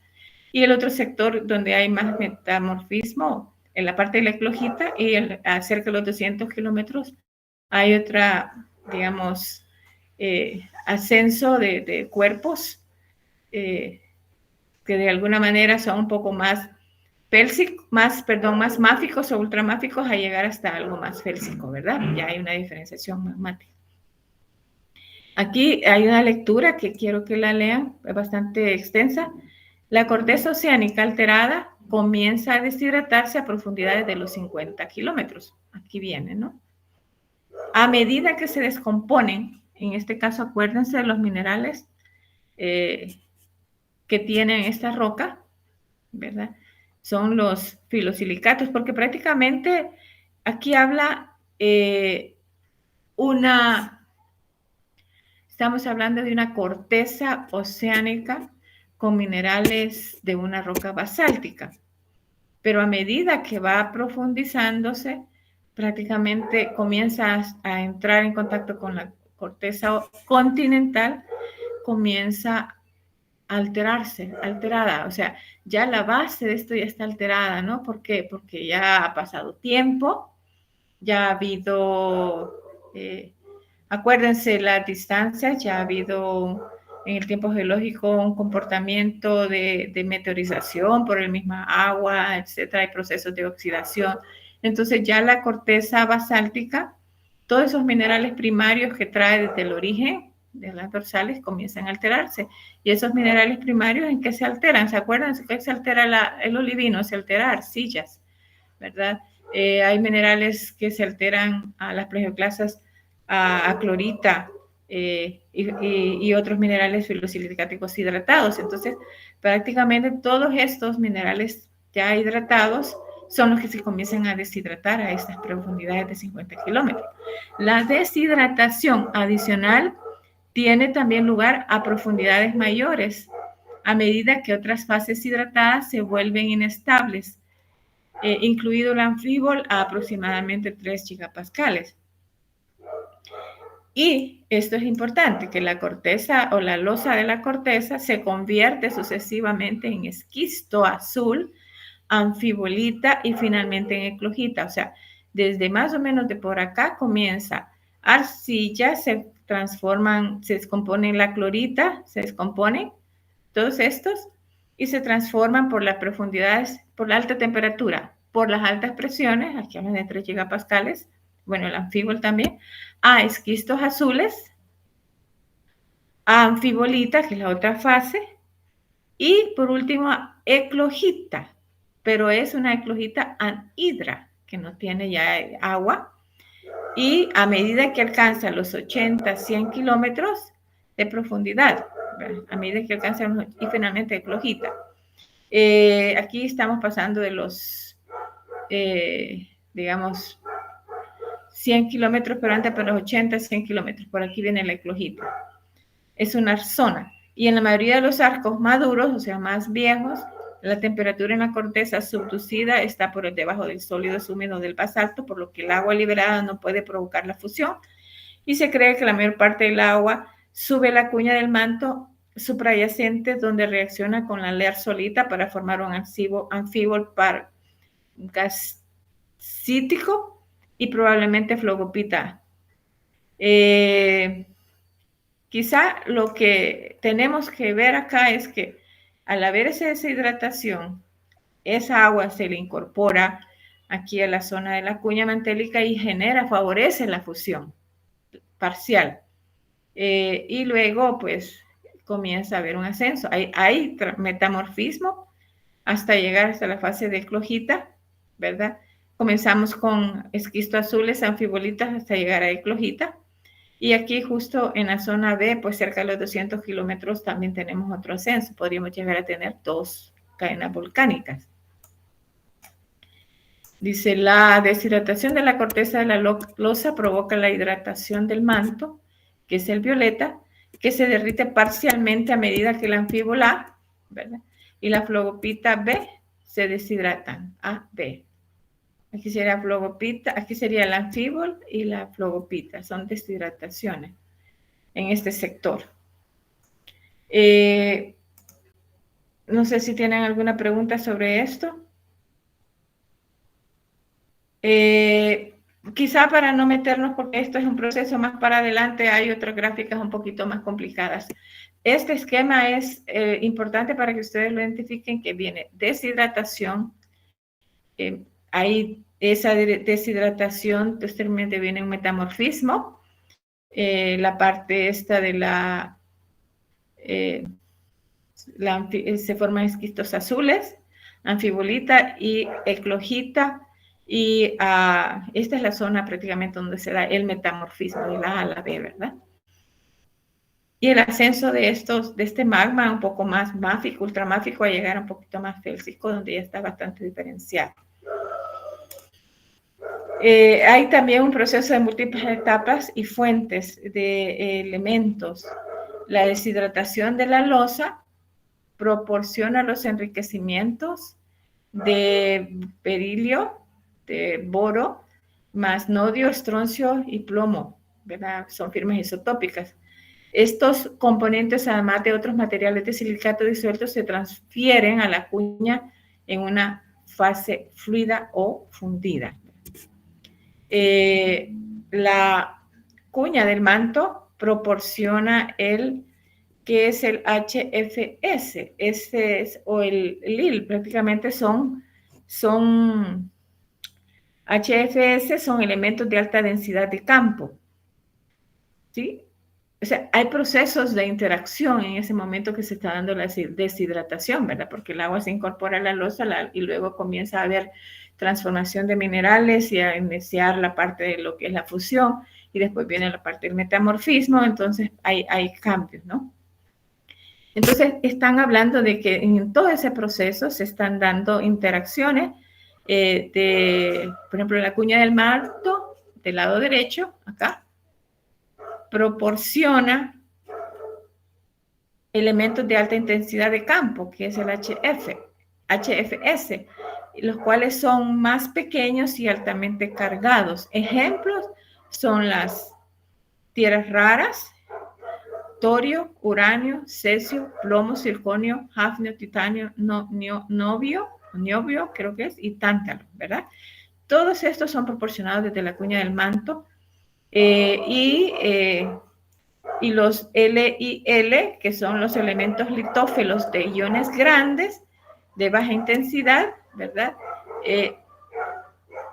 y el otro sector donde hay más metamorfismo en la parte de la eclogita, y a cerca de los 200 kilómetros hay otra, digamos, ascenso de cuerpos que de alguna manera son un poco más más máficos o ultramáficos, a llegar hasta algo más félsico, ¿verdad? Ya hay una diferenciación magmática. Aquí hay una lectura que quiero que la lean, es bastante extensa. La corteza oceánica alterada comienza a deshidratarse a profundidades de los 50 kilómetros. Aquí viene, ¿no? A medida que se descomponen, en este caso acuérdense de los minerales que tienen esta roca, ¿verdad? Son los filosilicatos, porque prácticamente aquí habla estamos hablando de una corteza oceánica con minerales de una roca basáltica, pero a medida que va profundizándose, prácticamente comienza a entrar en contacto con la corteza continental, comienza a alterada, o sea, ya la base de esto ya está alterada, ¿no? ¿Por qué? Porque ya ha pasado tiempo, ya ha habido, acuérdense las distancias, ya ha habido en el tiempo geológico un comportamiento de meteorización por el mismo agua, etcétera, hay procesos de oxidación. Entonces ya la corteza basáltica, todos esos minerales primarios que trae desde el origen de las dorsales comienzan a alterarse. Y esos minerales primarios, ¿en qué se alteran? ¿Se acuerdan que se altera el olivino? Se altera arcillas, ¿verdad? Hay minerales que se alteran a las plagioclasas, a clorita y otros minerales filosilicatos hidratados. Entonces, prácticamente todos estos minerales ya hidratados son los que se comienzan a deshidratar a estas profundidades de 50 kilómetros. La deshidratación adicional tiene también lugar a profundidades mayores, a medida que otras fases hidratadas se vuelven inestables, incluido el anfíbol a aproximadamente 3 gigapascales. Y esto es importante, que la corteza o la losa de la corteza se convierte sucesivamente en esquisto azul, anfibolita y finalmente en eclogita. O sea, desde más o menos de por acá comienza arcilla, se transforman, se descomponen la clorita, se descomponen todos estos y se transforman por las profundidades, por la alta temperatura, por las altas presiones, aquí hablan de 3 gigapascales, bueno, el anfíbol también, a esquistos azules, a anfibolita, que es la otra fase, y por último a eclogita, pero es una eclogita anhidra, que no tiene ya agua, y a medida que alcanza los 80, 100 kilómetros de profundidad, a medida que alcanza, y finalmente eclogita. Aquí estamos pasando de los, digamos, 100 kilómetros, pero antes para los 80, 100 kilómetros. Por aquí viene la eclogita. Es una zona. Y en la mayoría de los arcos maduros, o sea, más viejos, la temperatura en la corteza subducida está por debajo del sólido húmedo del basalto, por lo que el agua liberada no puede provocar la fusión. Y se cree que la mayor parte del agua sube la cuña del manto suprayacente, donde reacciona con la lersolita para formar un anfíbol gasítico y probablemente flogopita. Quizá lo que tenemos que ver acá es que al haber esa deshidratación, esa agua se le incorpora aquí a la zona de la cuña mantélica y favorece la fusión parcial. Y luego, pues, comienza a haber un ascenso. Hay metamorfismo hasta llegar hasta la fase de eclogita, ¿verdad? Comenzamos con esquisto azules, anfibolitas, hasta llegar a eclogita. Y aquí justo en la zona B, pues cerca de los 200 kilómetros también tenemos otro ascenso. Podríamos llegar a tener 2 cadenas volcánicas. Dice, la deshidratación de la corteza de la losa provoca la hidratación del manto, que es el violeta, que se derrite parcialmente a medida que la anfíbola A, ¿verdad?, y la flogopita B se deshidratan. A, B. Aquí sería flogopita, aquí sería la anfíbol y la flogopita. Son deshidrataciones en este sector. No sé si tienen alguna pregunta sobre esto. Quizá para no meternos, porque esto es un proceso más para adelante, hay otras gráficas un poquito más complicadas. Este esquema es importante para que ustedes lo identifiquen, que viene deshidratación. Hay esa deshidratación, posteriormente viene un metamorfismo. La parte esta de se forman esquistos azules, anfibolita y eclogita. Y esta es la zona prácticamente donde se da el metamorfismo de la A a la B, ¿verdad? Y el ascenso de este magma un poco más máfico, ultramáfico, a llegar un poquito más félsico, donde ya está bastante diferenciado. Hay también un proceso de múltiples etapas y fuentes de elementos. La deshidratación de la losa proporciona los enriquecimientos de berilio, de boro, más nodio, estroncio y plomo, ¿verdad? Son firmas isotópicas. Estos componentes, además de otros materiales de silicato disuelto, se transfieren a la cuña en una fase fluida o fundida. La cuña del manto proporciona que es el HFS, o el LIL, prácticamente son HFS, son elementos de alta densidad de campo, ¿sí? O sea, hay procesos de interacción en ese momento que se está dando la deshidratación, ¿verdad? Porque el agua se incorpora a la losa y luego comienza a haber transformación de minerales y a iniciar la parte de lo que es la fusión, y después viene la parte del metamorfismo. Entonces hay cambios, ¿no? Entonces están hablando de que en todo ese proceso se están dando interacciones por ejemplo, la cuña del manto del lado derecho, acá, proporciona elementos de alta intensidad de campo, que es el HFS, los cuales son más pequeños y altamente cargados. Ejemplos son las tierras raras, torio, uranio, cesio, plomo, circonio, hafnio, titanio, niobio, creo que es, y tántalo, ¿verdad? Todos estos son proporcionados desde la cuña del manto. Y los LIL, que son los elementos litófilos de iones grandes, de baja intensidad, ¿verdad?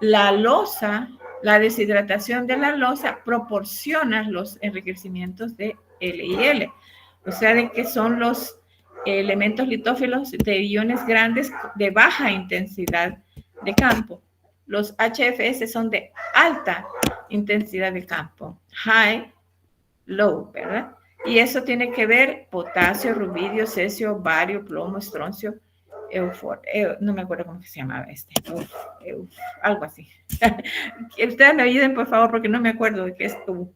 La losa, la deshidratación de la losa proporciona los enriquecimientos de LIL. O sea, de que son los elementos litófilos de iones grandes de baja intensidad de campo. Los HFS son de alta intensidad de campo, high, low, ¿verdad? Y eso tiene que ver potasio, rubidio, cesio, bario, plomo, estroncio, no me acuerdo cómo se llamaba algo así. Ustedes me ayuden, por favor, porque no me acuerdo de qué es tú.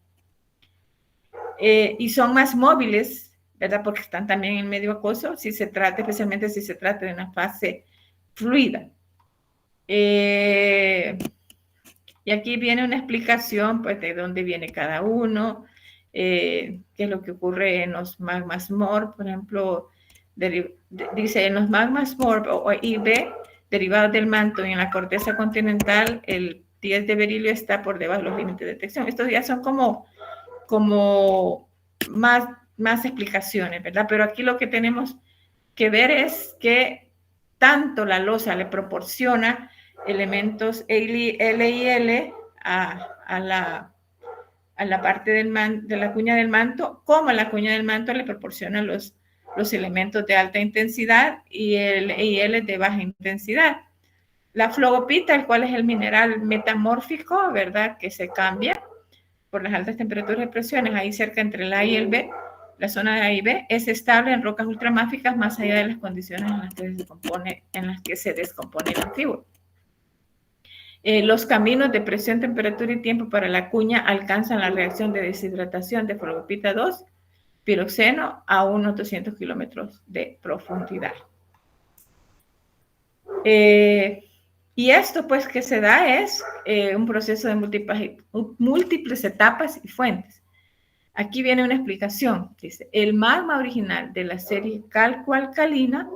Y son más móviles, ¿verdad? Porque están también en medio acuoso, especialmente si se trata de una fase fluida. Y aquí viene una explicación, pues, de dónde viene cada uno, qué es lo que ocurre en los magmas MORP, por ejemplo, dice en los magmas MORP o IB, derivados del manto y en la corteza continental, el 10 de berilio está por debajo de los límites de detección. Estos ya son como más explicaciones, ¿verdad? Pero aquí lo que tenemos que ver es que tanto la losa le proporciona elementos LIL a la parte de la cuña del manto, como la cuña del manto le proporciona los elementos de alta intensidad y el LIL de baja intensidad. La flogopita, el cual es el mineral metamórfico, ¿verdad?, que se cambia, por las altas temperaturas y presiones, ahí cerca entre el A y el B, la zona de A y B, es estable en rocas ultramáficas más allá de las condiciones en las que se descompone el antiguo. Los caminos de presión, temperatura y tiempo para la cuña alcanzan la reacción de deshidratación de folgopita 2, piroxeno, a unos 200 kilómetros de profundidad. Y esto, pues, que se da es un proceso de múltiples etapas y fuentes. Aquí viene una explicación. Dice, el magma original de la serie calco-alcalina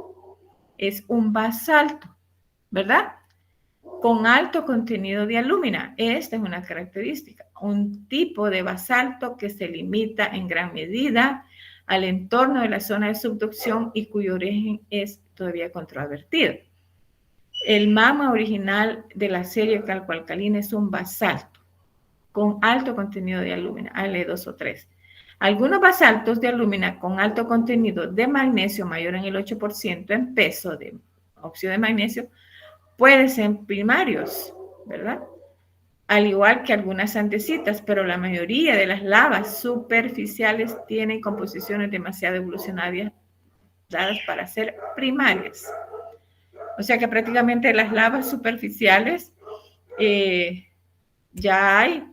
es un basalto, ¿verdad? Con alto contenido de alúmina. Esta es una característica, un tipo de basalto que se limita en gran medida al entorno de la zona de subducción y cuyo origen es todavía controvertido. El magma original de la serie calco-alcalina es un basalto con alto contenido de alúmina, Ale2O3. Algunos basaltos de alúmina con alto contenido de magnesio mayor en el 8% en peso de óxido de magnesio pueden ser primarios, ¿verdad? Al igual que algunas andesitas, pero la mayoría de las lavas superficiales tienen composiciones demasiado evolucionarias dadas para ser primarias. O sea que prácticamente las lavas superficiales ya hay,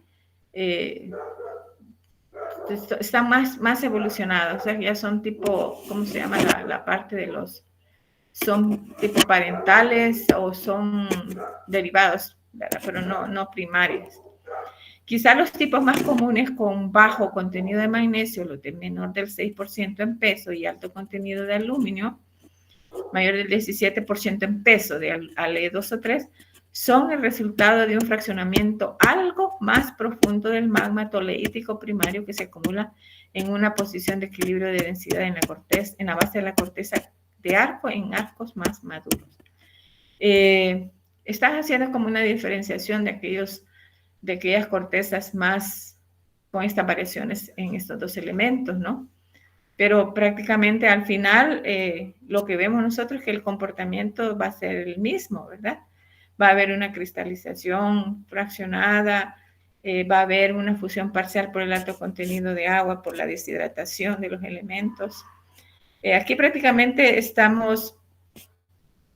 están más evolucionadas, o sea, ya son tipo, ¿cómo se llama la parte de los? Son tipo parentales o son derivados, ¿verdad? Pero no primarios. Quizá los tipos más comunes con bajo contenido de magnesio, los de menor del 6% en peso y alto contenido de aluminio, mayor del 17% en peso de Ale2O3, son el resultado de un fraccionamiento algo más profundo del magma toleítico primario que se acumula en una posición de equilibrio de densidad en la base de la corteza de arco en arcos más maduros. Estás haciendo como una diferenciación de aquellas cortezas más con estas variaciones en estos dos elementos, ¿no? Pero prácticamente al final lo que vemos nosotros es que el comportamiento va a ser el mismo, ¿verdad? Va a haber una cristalización fraccionada, va a haber una fusión parcial por el alto contenido de agua, por la deshidratación de los elementos. Aquí prácticamente estamos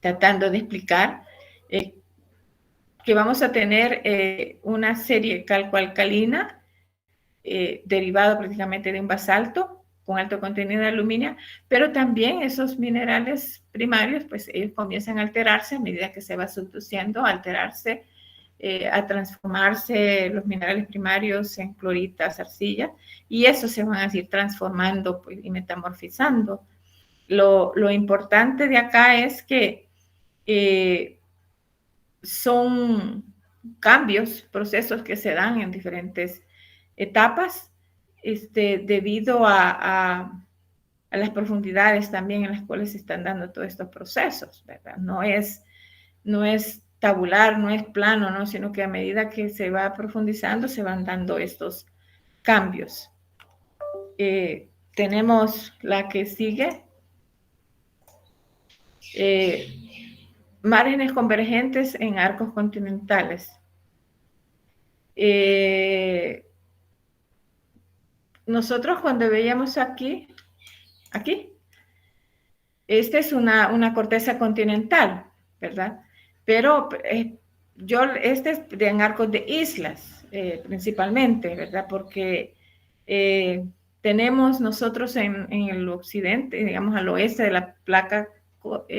tratando de explicar que vamos a tener una serie calco-alcalina derivado prácticamente de un basalto con alto contenido de aluminio, pero también esos minerales primarios, pues ellos comienzan a alterarse a medida que se va subduciendo, a alterarse, a transformarse los minerales primarios en cloritas, arcilla, y eso se van a ir transformando pues, y metamorfizando. Lo importante de acá es que son cambios, procesos que se dan en diferentes etapas, debido a las profundidades también en las cuales se están dando todos estos procesos, ¿verdad? No es tabular, no es plano, ¿no? Sino que a medida que se va profundizando se van dando estos cambios. Tenemos la que sigue. Márgenes convergentes en arcos continentales. Nosotros cuando veíamos aquí, esta es una corteza continental, ¿verdad? Pero este es en arcos de islas, principalmente, ¿verdad? Porque tenemos nosotros en el occidente, digamos al oeste de la placa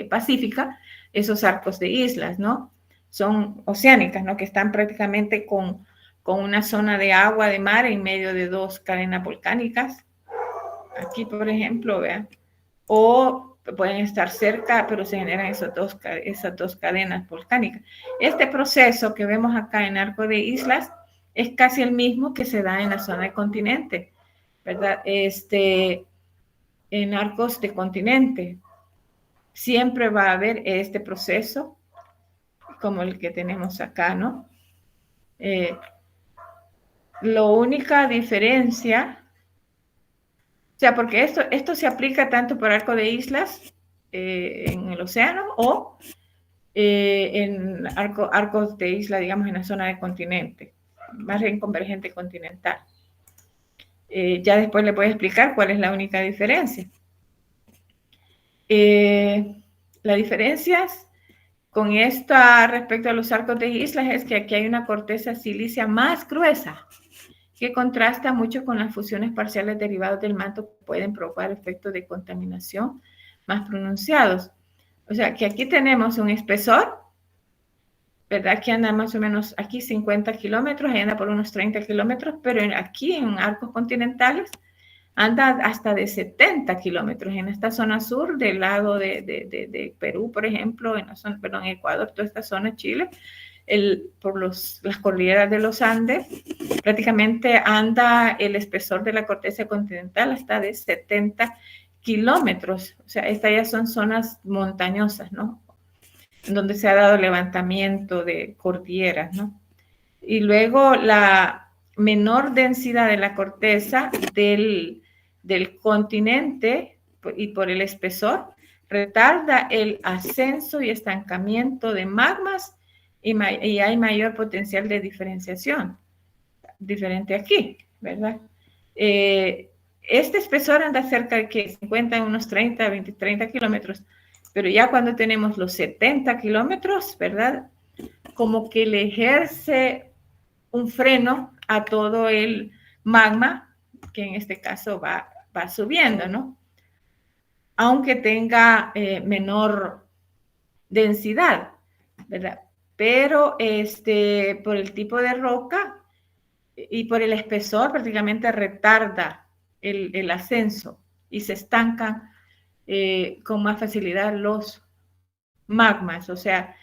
pacífica, esos arcos de islas, ¿no? Son oceánicas, ¿no? Que están prácticamente con una zona de agua de mar en medio de dos cadenas volcánicas. Aquí, por ejemplo, vean. O pueden estar cerca, pero se generan esas dos cadenas volcánicas. Este proceso que vemos acá en arco de islas es casi el mismo que se da en la zona de continente, ¿verdad? En arcos de continente siempre va a haber este proceso como el que tenemos acá, ¿no? La única diferencia, o sea, porque esto se aplica tanto para arco de islas en el océano o en arcos de isla, digamos, en la zona de continente, margen convergente continental. Ya después le voy a explicar cuál es la única diferencia. Las diferencias con esto respecto a los arcos de islas es que aquí hay una corteza silicia más gruesa que contrasta mucho con las fusiones parciales derivadas del manto que pueden provocar efectos de contaminación más pronunciados. O sea, que aquí tenemos un espesor, ¿verdad? Que anda más o menos aquí 50 kilómetros, anda por unos 30 kilómetros, pero aquí en arcos continentales anda hasta de 70 kilómetros. En esta zona sur, del lado de Perú, por ejemplo, en la zona, perdón, en Ecuador, toda esta zona, Chile, por las cordilleras de los Andes, prácticamente anda el espesor de la corteza continental hasta de 70 kilómetros. O sea, estas ya son zonas montañosas, ¿no? Donde se ha dado levantamiento de cordilleras, ¿no? Y luego la menor densidad de la corteza del continente y por el espesor retarda el ascenso y estancamiento de magmas y hay mayor potencial de diferenciación, diferente aquí, ¿verdad? Este espesor anda cerca de que 50, unos 30, 20, 30 kilómetros, pero ya cuando tenemos los 70 kilómetros, ¿verdad? Como que le ejerce un freno a todo el magma, que en este caso va subiendo, ¿no? Aunque tenga menor densidad, ¿verdad? Pero por el tipo de roca y por el espesor prácticamente retarda el ascenso y se estancan con más facilidad los magmas. O sea,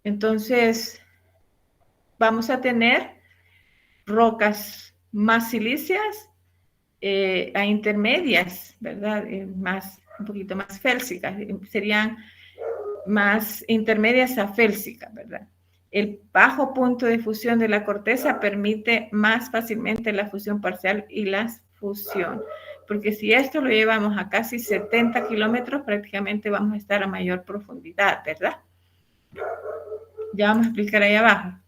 entonces vamos a tener rocas más silíceas a intermedias, ¿verdad? Un poquito más félsicas, serían más intermedias a félsicas, ¿verdad? El bajo punto de fusión de la corteza permite más fácilmente la fusión parcial y la fusión, porque si esto lo llevamos a casi 70 kilómetros, prácticamente vamos a estar a mayor profundidad, ¿verdad? Ya vamos a explicar ahí abajo.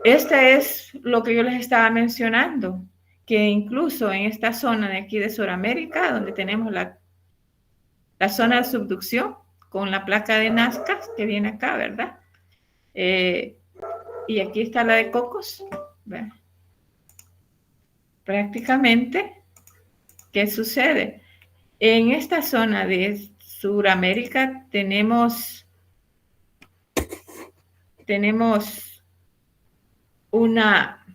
Este es lo que yo les estaba mencionando, que incluso en esta zona de aquí de Sudamérica, donde tenemos la zona de subducción con la placa de Nazca, que viene acá, ¿verdad? Y aquí está la de Cocos. ¿Verdad? Prácticamente, ¿qué sucede? En esta zona de Sudamérica tenemos una...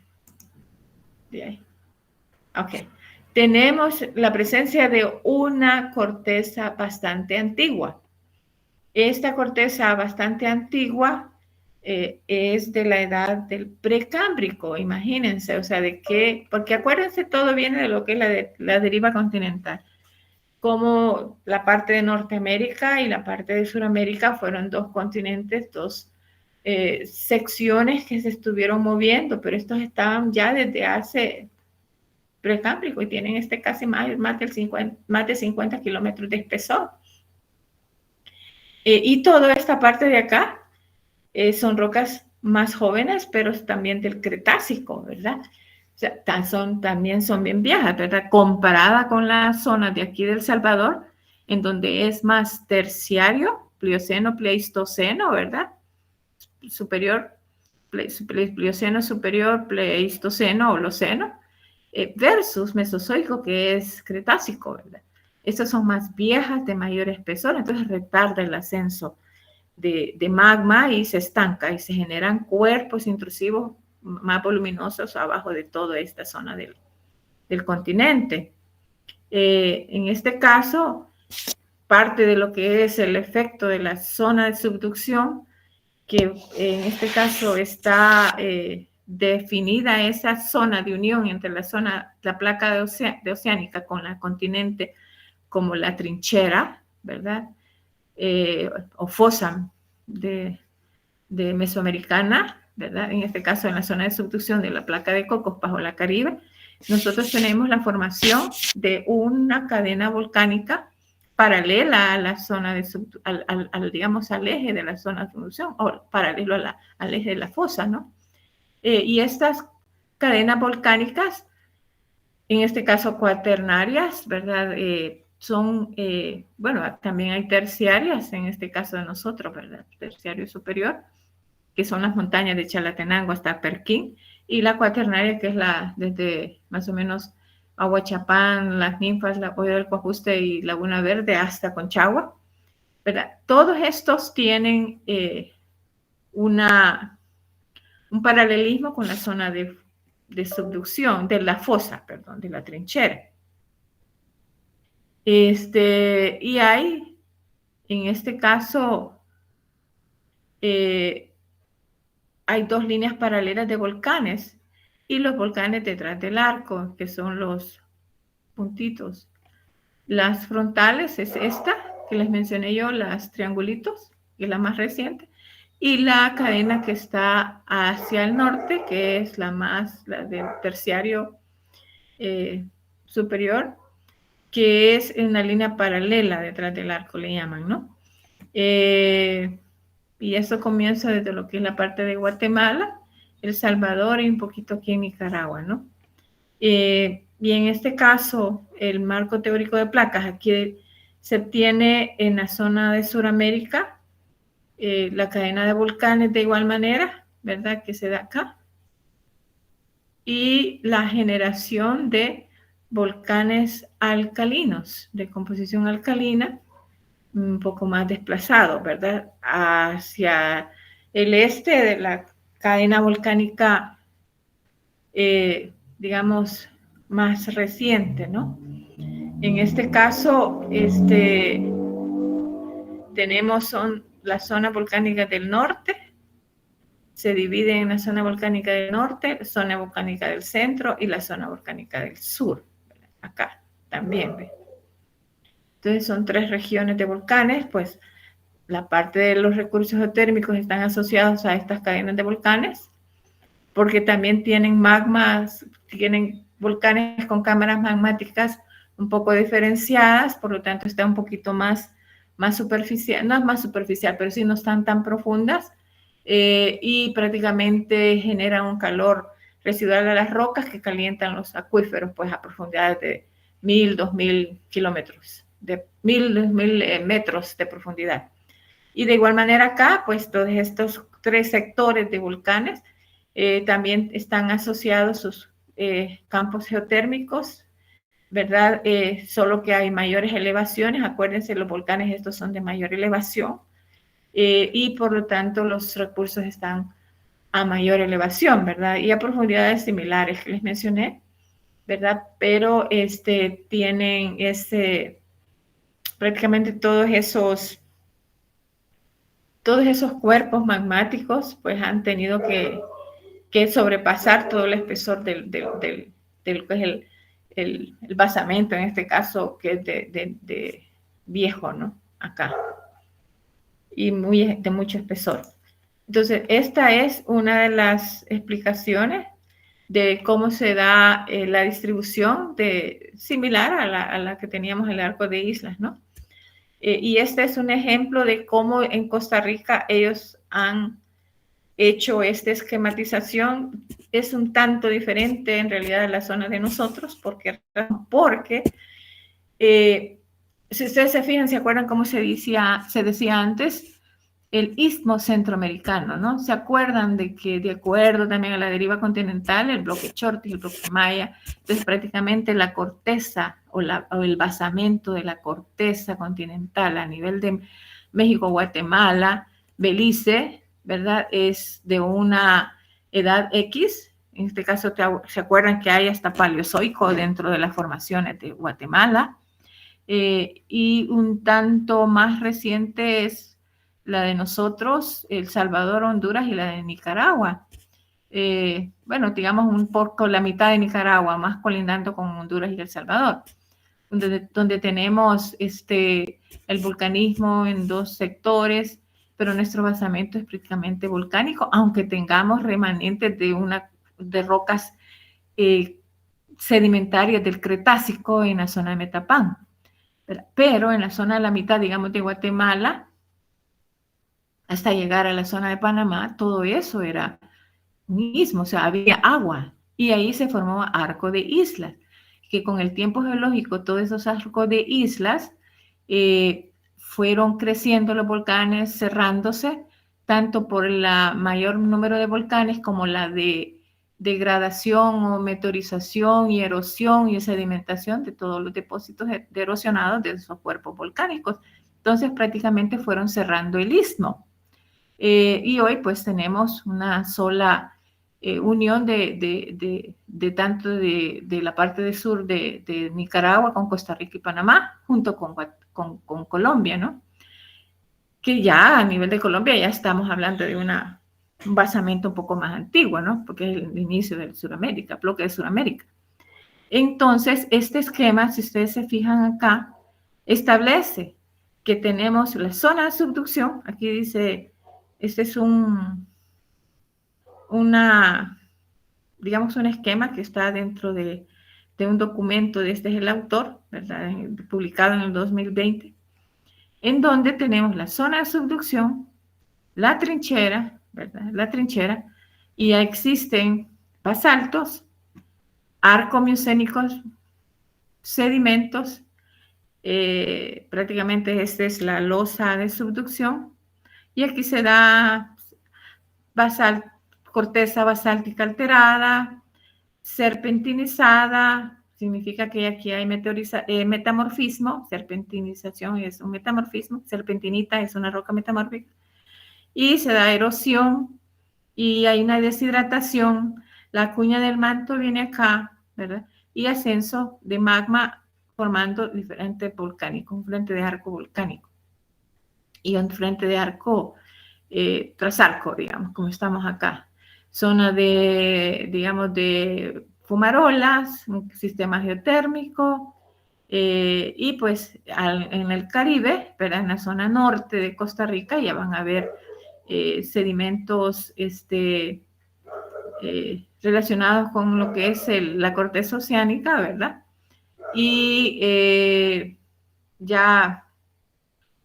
Ok. Tenemos la presencia de una corteza bastante antigua. Esta corteza bastante antigua es de la edad del precámbrico, imagínense, o sea, de qué, porque acuérdense, todo viene de lo que es la deriva continental. Como la parte de Norteamérica y la parte de Sudamérica fueron dos continentes, dos secciones que se estuvieron moviendo, pero estos estaban ya desde hace precámbrico y tienen casi más de 50 kilómetros de espesor. Y toda esta parte de acá son rocas más jóvenes, pero también del Cretácico, ¿verdad? O sea, también son bien viejas, ¿verdad? Comparada con la zona de aquí del Salvador, en donde es más terciario, Plioceno, Pleistoceno, ¿verdad? Superior, Plioceno superior, Pleistoceno, Holoceno, versus Mesozoico, que es Cretácico, ¿verdad? Estas son más viejas, de mayor espesor, entonces retarda el ascenso de magma y se estanca y se generan cuerpos intrusivos más voluminosos abajo de toda esta zona del continente. En este caso, parte de lo que es el efecto de la zona de subducción, que en este caso está definida esa zona de unión entre la placa oceánica con la continente como la trinchera, ¿verdad? O fosa de Mesoamericana, ¿verdad? En este caso, en la zona de subducción de la placa de Cocos bajo la Caribe, nosotros tenemos la formación de una cadena volcánica paralela a la zona de digamos, al eje de la zona de subducción, o paralelo al eje de la fosa, ¿no? Y estas cadenas volcánicas, en este caso cuaternarias, ¿verdad? Bueno, también hay terciarias, en este caso de nosotros, ¿verdad? Terciario superior, que son las montañas de Chalatenango hasta Perquín, y la cuaternaria, que es desde más o menos Aguachapán, Las Ninfas, la Hoyo del Coajuste y Laguna Verde hasta Conchagua, ¿verdad? Todos estos tienen un paralelismo con la zona de subducción, de la fosa, perdón, de la trinchera. Y hay, en este caso, hay dos líneas paralelas de volcanes y los volcanes detrás del arco, que son los puntitos. Las frontales es esta, que les mencioné yo, las triangulitos, que es la más reciente, y la cadena que está hacia el norte, que es la del terciario superior, que es en una línea paralela detrás del arco, le llaman, ¿no? Y eso comienza desde lo que es la parte de Guatemala, El Salvador y un poquito aquí en Nicaragua, ¿no? Y en este caso, el marco teórico de placas aquí se obtiene en la zona de Sudamérica, la cadena de volcanes de igual manera, ¿verdad? Que se da acá. Y la generación de volcanes alcalinos, de composición alcalina, un poco más desplazados, ¿verdad? Hacia el este de la cadena volcánica, digamos, más reciente, ¿no? En este caso, tenemos la zona volcánica del norte, se divide en la zona volcánica del norte, la zona volcánica del centro y la zona volcánica del sur, acá también, ¿ve? Entonces son 3 regiones de volcanes, pues la parte de los recursos geotérmicos están asociados a estas cadenas de volcanes, porque también tienen magmas, tienen volcanes con cámaras magmáticas un poco diferenciadas, por lo tanto está un poquito más superficial, no es más superficial, pero sí no están tan profundas, y prácticamente generan un calor residual a las rocas que calientan los acuíferos, pues a profundidades de 1000, 2000 kilómetros, de 1000, 2000 metros de profundidad. Y de igual manera acá, pues todos estos 3 sectores de volcanes también están asociados sus campos geotérmicos, ¿verdad? Solo que hay mayores elevaciones. Acuérdense, los volcanes estos son de mayor elevación y por lo tanto los recursos están a mayor elevación, ¿verdad? Y a profundidades similares que les mencioné, ¿verdad? Pero tienen prácticamente todos esos cuerpos magmáticos, pues han tenido que sobrepasar todo el espesor del que es el basamento, en este caso, que es de viejo, ¿no? Acá. Y de mucho espesor. Entonces, esta es una de las explicaciones de cómo se da la distribución similar a la que teníamos en el arco de islas, ¿no? Y este es un ejemplo de cómo en Costa Rica ellos han hecho esta esquematización. Es un tanto diferente en realidad de la zona de nosotros, porque si ustedes se fijan, se acuerdan cómo se decía antes, el istmo centroamericano, ¿no? Se acuerdan de que, de acuerdo también a la deriva continental, el bloque Chortis, el bloque Maya, entonces prácticamente la corteza o el basamento de la corteza continental a nivel de México, Guatemala, Belice, ¿verdad? Es de una edad X. En este caso, se acuerdan que hay hasta paleozoico dentro de las formaciones de Guatemala. Y un tanto más reciente es la de nosotros, El Salvador, Honduras y la de Nicaragua. Bueno, digamos un poco la mitad de Nicaragua, más colindando con Honduras y El Salvador, donde tenemos el volcanismo en 2 sectores, pero nuestro basamento es prácticamente volcánico, aunque tengamos remanentes de rocas sedimentarias del Cretácico en la zona de Metapán. Pero en la zona de la mitad, digamos, de Guatemala, hasta llegar a la zona de Panamá, todo eso era un istmo, o sea, había agua, y ahí se formó arco de islas, que con el tiempo geológico todos esos arcos de islas fueron creciendo los volcanes, cerrándose, tanto por el mayor número de volcanes como la de degradación o meteorización y erosión y sedimentación de todos los depósitos erosionados de esos cuerpos volcánicos. Entonces prácticamente fueron cerrando el istmo. Y hoy pues tenemos una sola unión de tanto de la parte del sur de Nicaragua con Costa Rica y Panamá, junto con Colombia, ¿no? Que ya a nivel de Colombia ya estamos hablando de un basamento un poco más antiguo, ¿no? Porque es el inicio de Sudamérica, bloque de Sudamérica. Entonces, este esquema, si ustedes se fijan acá, establece que tenemos la zona de subducción, aquí dice, este es digamos, un esquema que está dentro de un documento, este es el autor, ¿verdad? Publicado en el 2020, en donde tenemos la zona de subducción, la trinchera, ¿verdad? La trinchera, y ya existen basaltos, arcomiocénicos, sedimentos, prácticamente esta es la losa de subducción, y aquí se da corteza basáltica alterada, serpentinizada, significa que aquí hay metamorfismo, serpentinización es un metamorfismo, serpentinita es una roca metamórfica, y se da erosión y hay una deshidratación, la cuña del manto viene acá, ¿verdad? Y ascenso de magma formando diferentes volcánicos, un frente de arco volcánico y un frente de arco tras arco, digamos, como estamos acá. Zona de, digamos, de fumarolas, un sistema geotérmico, y pues en el Caribe, ¿verdad? En la zona norte de Costa Rica ya van a ver sedimentos relacionados con lo que es la corteza oceánica, ¿verdad? Y ya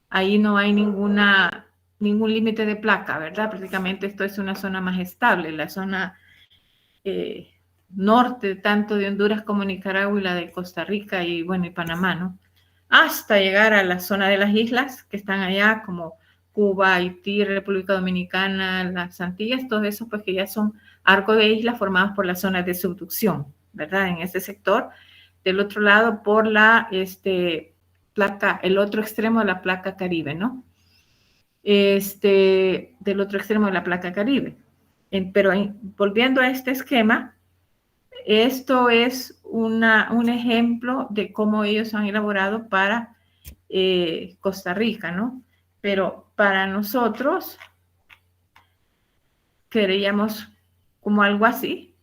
ahí no hay ningún límite de placa, ¿verdad? Prácticamente esto es una zona más estable, la zona norte, tanto de Honduras como Nicaragua y la de Costa Rica y, bueno, y Panamá, ¿no? Hasta llegar a la zona de las islas que están allá, como Cuba, Haití, República Dominicana, las Antillas, todos esos pues que ya son arcos de islas formados por las zonas de subducción, ¿verdad? En ese sector. Del otro lado, por la placa, el otro extremo de la placa Caribe, ¿no? Del otro extremo de la placa Caribe. Pero volviendo a este esquema, esto es un ejemplo de cómo ellos han elaborado para Costa Rica, ¿no? Pero para nosotros queríamos como algo así,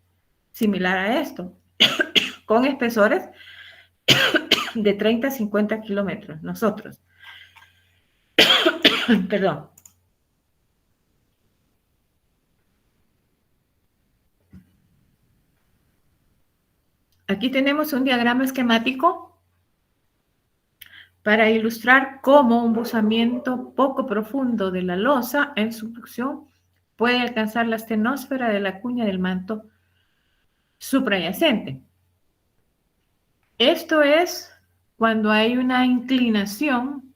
similar a esto, con espesores de 30 a 50 kilómetros, nosotros. Perdón. Aquí tenemos un diagrama esquemático para ilustrar cómo un buzamiento poco profundo de la losa en subducción puede alcanzar la astenosfera de la cuña del manto suprayacente. Esto es cuando hay una inclinación,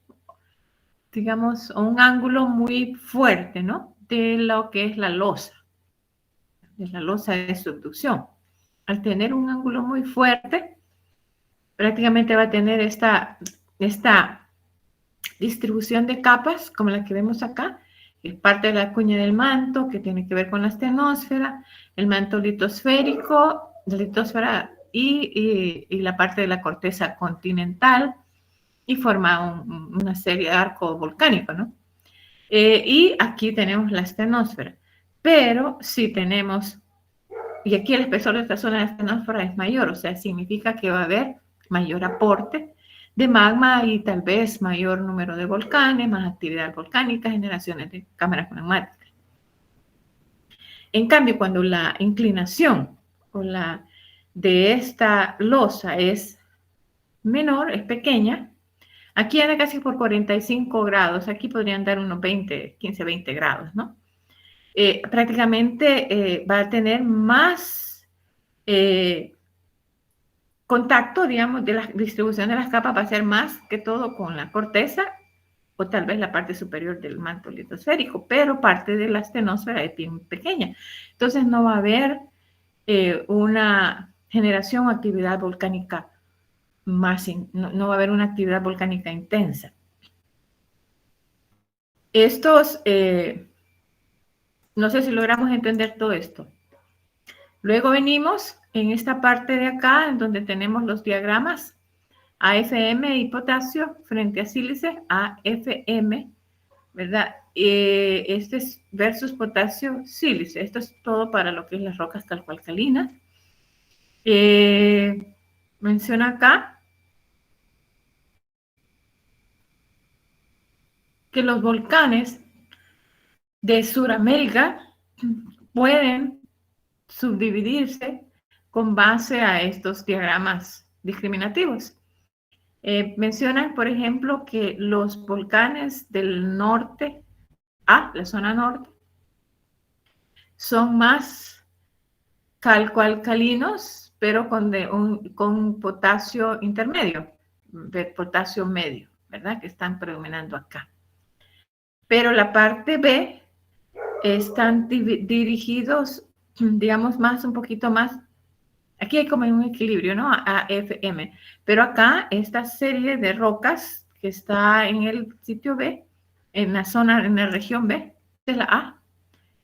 digamos, o un ángulo muy fuerte, ¿no? De lo que es la losa de subducción. Al tener un ángulo muy fuerte, prácticamente va a tener esta distribución de capas, como la que vemos acá, que es parte de la cuña del manto, que tiene que ver con la astenosfera, el manto litosférico, la litosfera y la parte de la corteza continental, y forma una serie de arcos volcánicos, ¿no? Y aquí tenemos la astenosfera, pero si tenemos, y aquí el espesor de esta zona de astenosfera es mayor, o sea, significa que va a haber mayor aporte de magma y tal vez mayor número de volcanes, más actividad volcánica, generaciones de cámaras magmáticas. En cambio, cuando la inclinación o de esta losa es menor, es pequeña, aquí anda casi por 45 grados, aquí podrían dar unos 15, 20 grados, ¿no? Prácticamente va a tener más contacto, digamos, de la distribución de las capas va a ser más que todo con la corteza o tal vez la parte superior del manto litosférico, pero parte de la astenosfera es bien pequeña. Entonces no va a haber una generación o actividad volcánica más, no va a haber una actividad volcánica intensa. No sé si logramos entender todo esto. Luego venimos en esta parte de acá, en donde tenemos los diagramas AFM y potasio frente a sílice, AFM, ¿verdad? Este es versus potasio sílice. Esto es todo para lo que es las rocas calcoalcalinas. Menciona acá que los volcanes de Sudamérica pueden subdividirse con base a estos diagramas discriminativos. Mencionan, por ejemplo, que los volcanes del norte, la zona norte, son más calcoalcalinos, pero con potasio intermedio, potasio medio, ¿verdad? Que están predominando acá. Pero la parte B están dirigidos, digamos, un poquito más. Aquí hay como un equilibrio, ¿no? AFM. Pero acá, esta serie de rocas que está en el sitio B, en la región B, esta es la A,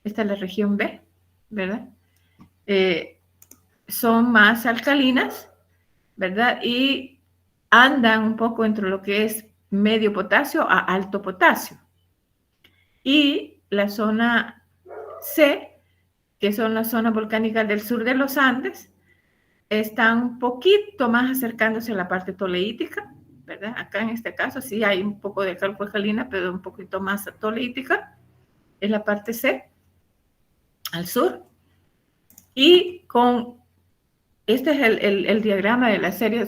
esta es la región B, ¿verdad? Son más alcalinas, ¿verdad? Y andan un poco entre lo que es medio potasio a alto potasio. Y la zona C, que son las zonas volcánicas del sur de los Andes, están un poquito más acercándose a la parte toleítica, ¿verdad? Acá en este caso sí hay un poco de calcoalcalina, pero un poquito más toleítica, es la parte C, al sur. Y este es el diagrama de la serie,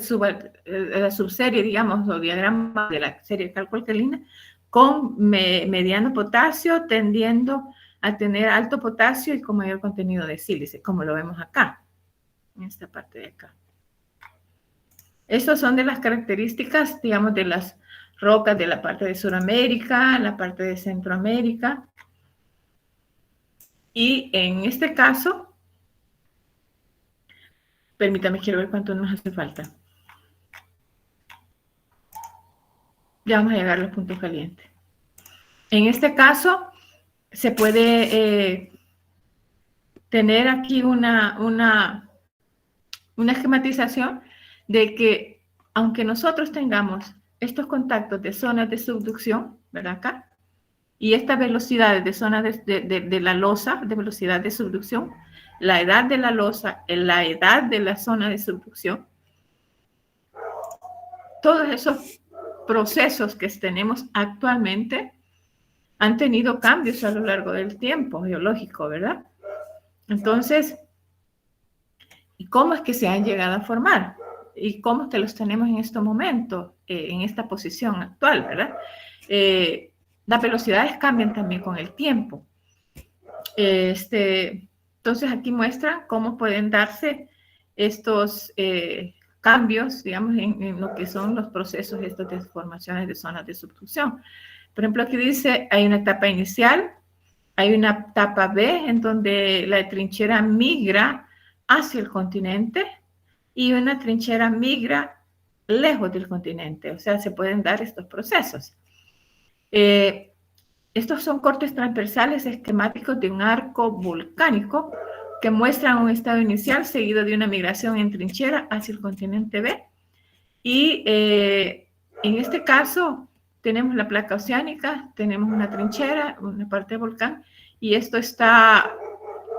la subserie, digamos, o diagrama de la serie calcoalcalina, con mediano potasio tendiendo a tener alto potasio y con mayor contenido de sílice, como lo vemos acá, en esta parte de acá. Estas son de las características, digamos, de las rocas de la parte de Sudamérica, la parte de Centroamérica. Y en este caso, permítame, quiero ver cuánto nos hace falta. Ya vamos a llegar a los puntos calientes. En este caso, se puede tener aquí una esquematización de que, aunque nosotros tengamos estos contactos de zonas de subducción, ¿verdad? Acá, y estas velocidades de zonas de la losa, de velocidad de subducción, la edad de la losa, la edad de la zona de subducción, todos esos procesos que tenemos actualmente han tenido cambios a lo largo del tiempo geológico, ¿verdad? Entonces, ¿y cómo es que se han llegado a formar? ¿Y cómo es que los tenemos en este momento, en esta posición actual, ¿verdad? Las velocidades cambian también con el tiempo. Entonces, aquí muestra cómo pueden darse estos cambios, digamos, en lo que son los procesos estos de formaciones de zonas de subducción. Por ejemplo, aquí dice, hay una etapa inicial, hay una etapa B en donde la trinchera migra hacia el continente y una trinchera migra lejos del continente. O sea, se pueden dar estos procesos. Estos son cortes transversales esquemáticos de un arco volcánico que muestran un estado inicial seguido de una migración en trinchera hacia el continente B. Y en este caso tenemos la placa oceánica, tenemos una trinchera, una parte de volcán, y esto está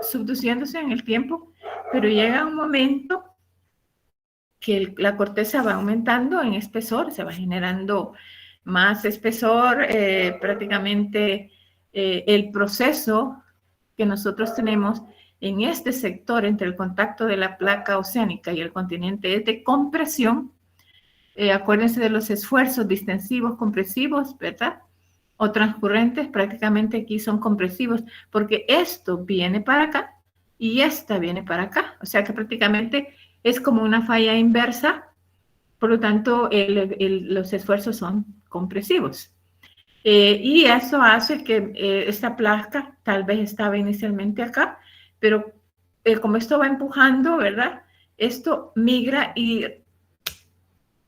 subduciéndose en el tiempo, pero llega un momento que la corteza va aumentando en espesor, se va generando más espesor, prácticamente el proceso que nosotros tenemos en este sector entre el contacto de la placa oceánica y el continente es de compresión. Acuérdense de los esfuerzos distensivos, compresivos, ¿verdad? O transcurrentes, prácticamente aquí son compresivos, porque esto viene para acá y esta viene para acá. O sea que prácticamente es como una falla inversa, por lo tanto los esfuerzos son compresivos. Y eso hace que esta placa tal vez estaba inicialmente acá, pero como esto va empujando, ¿verdad? Esto migra y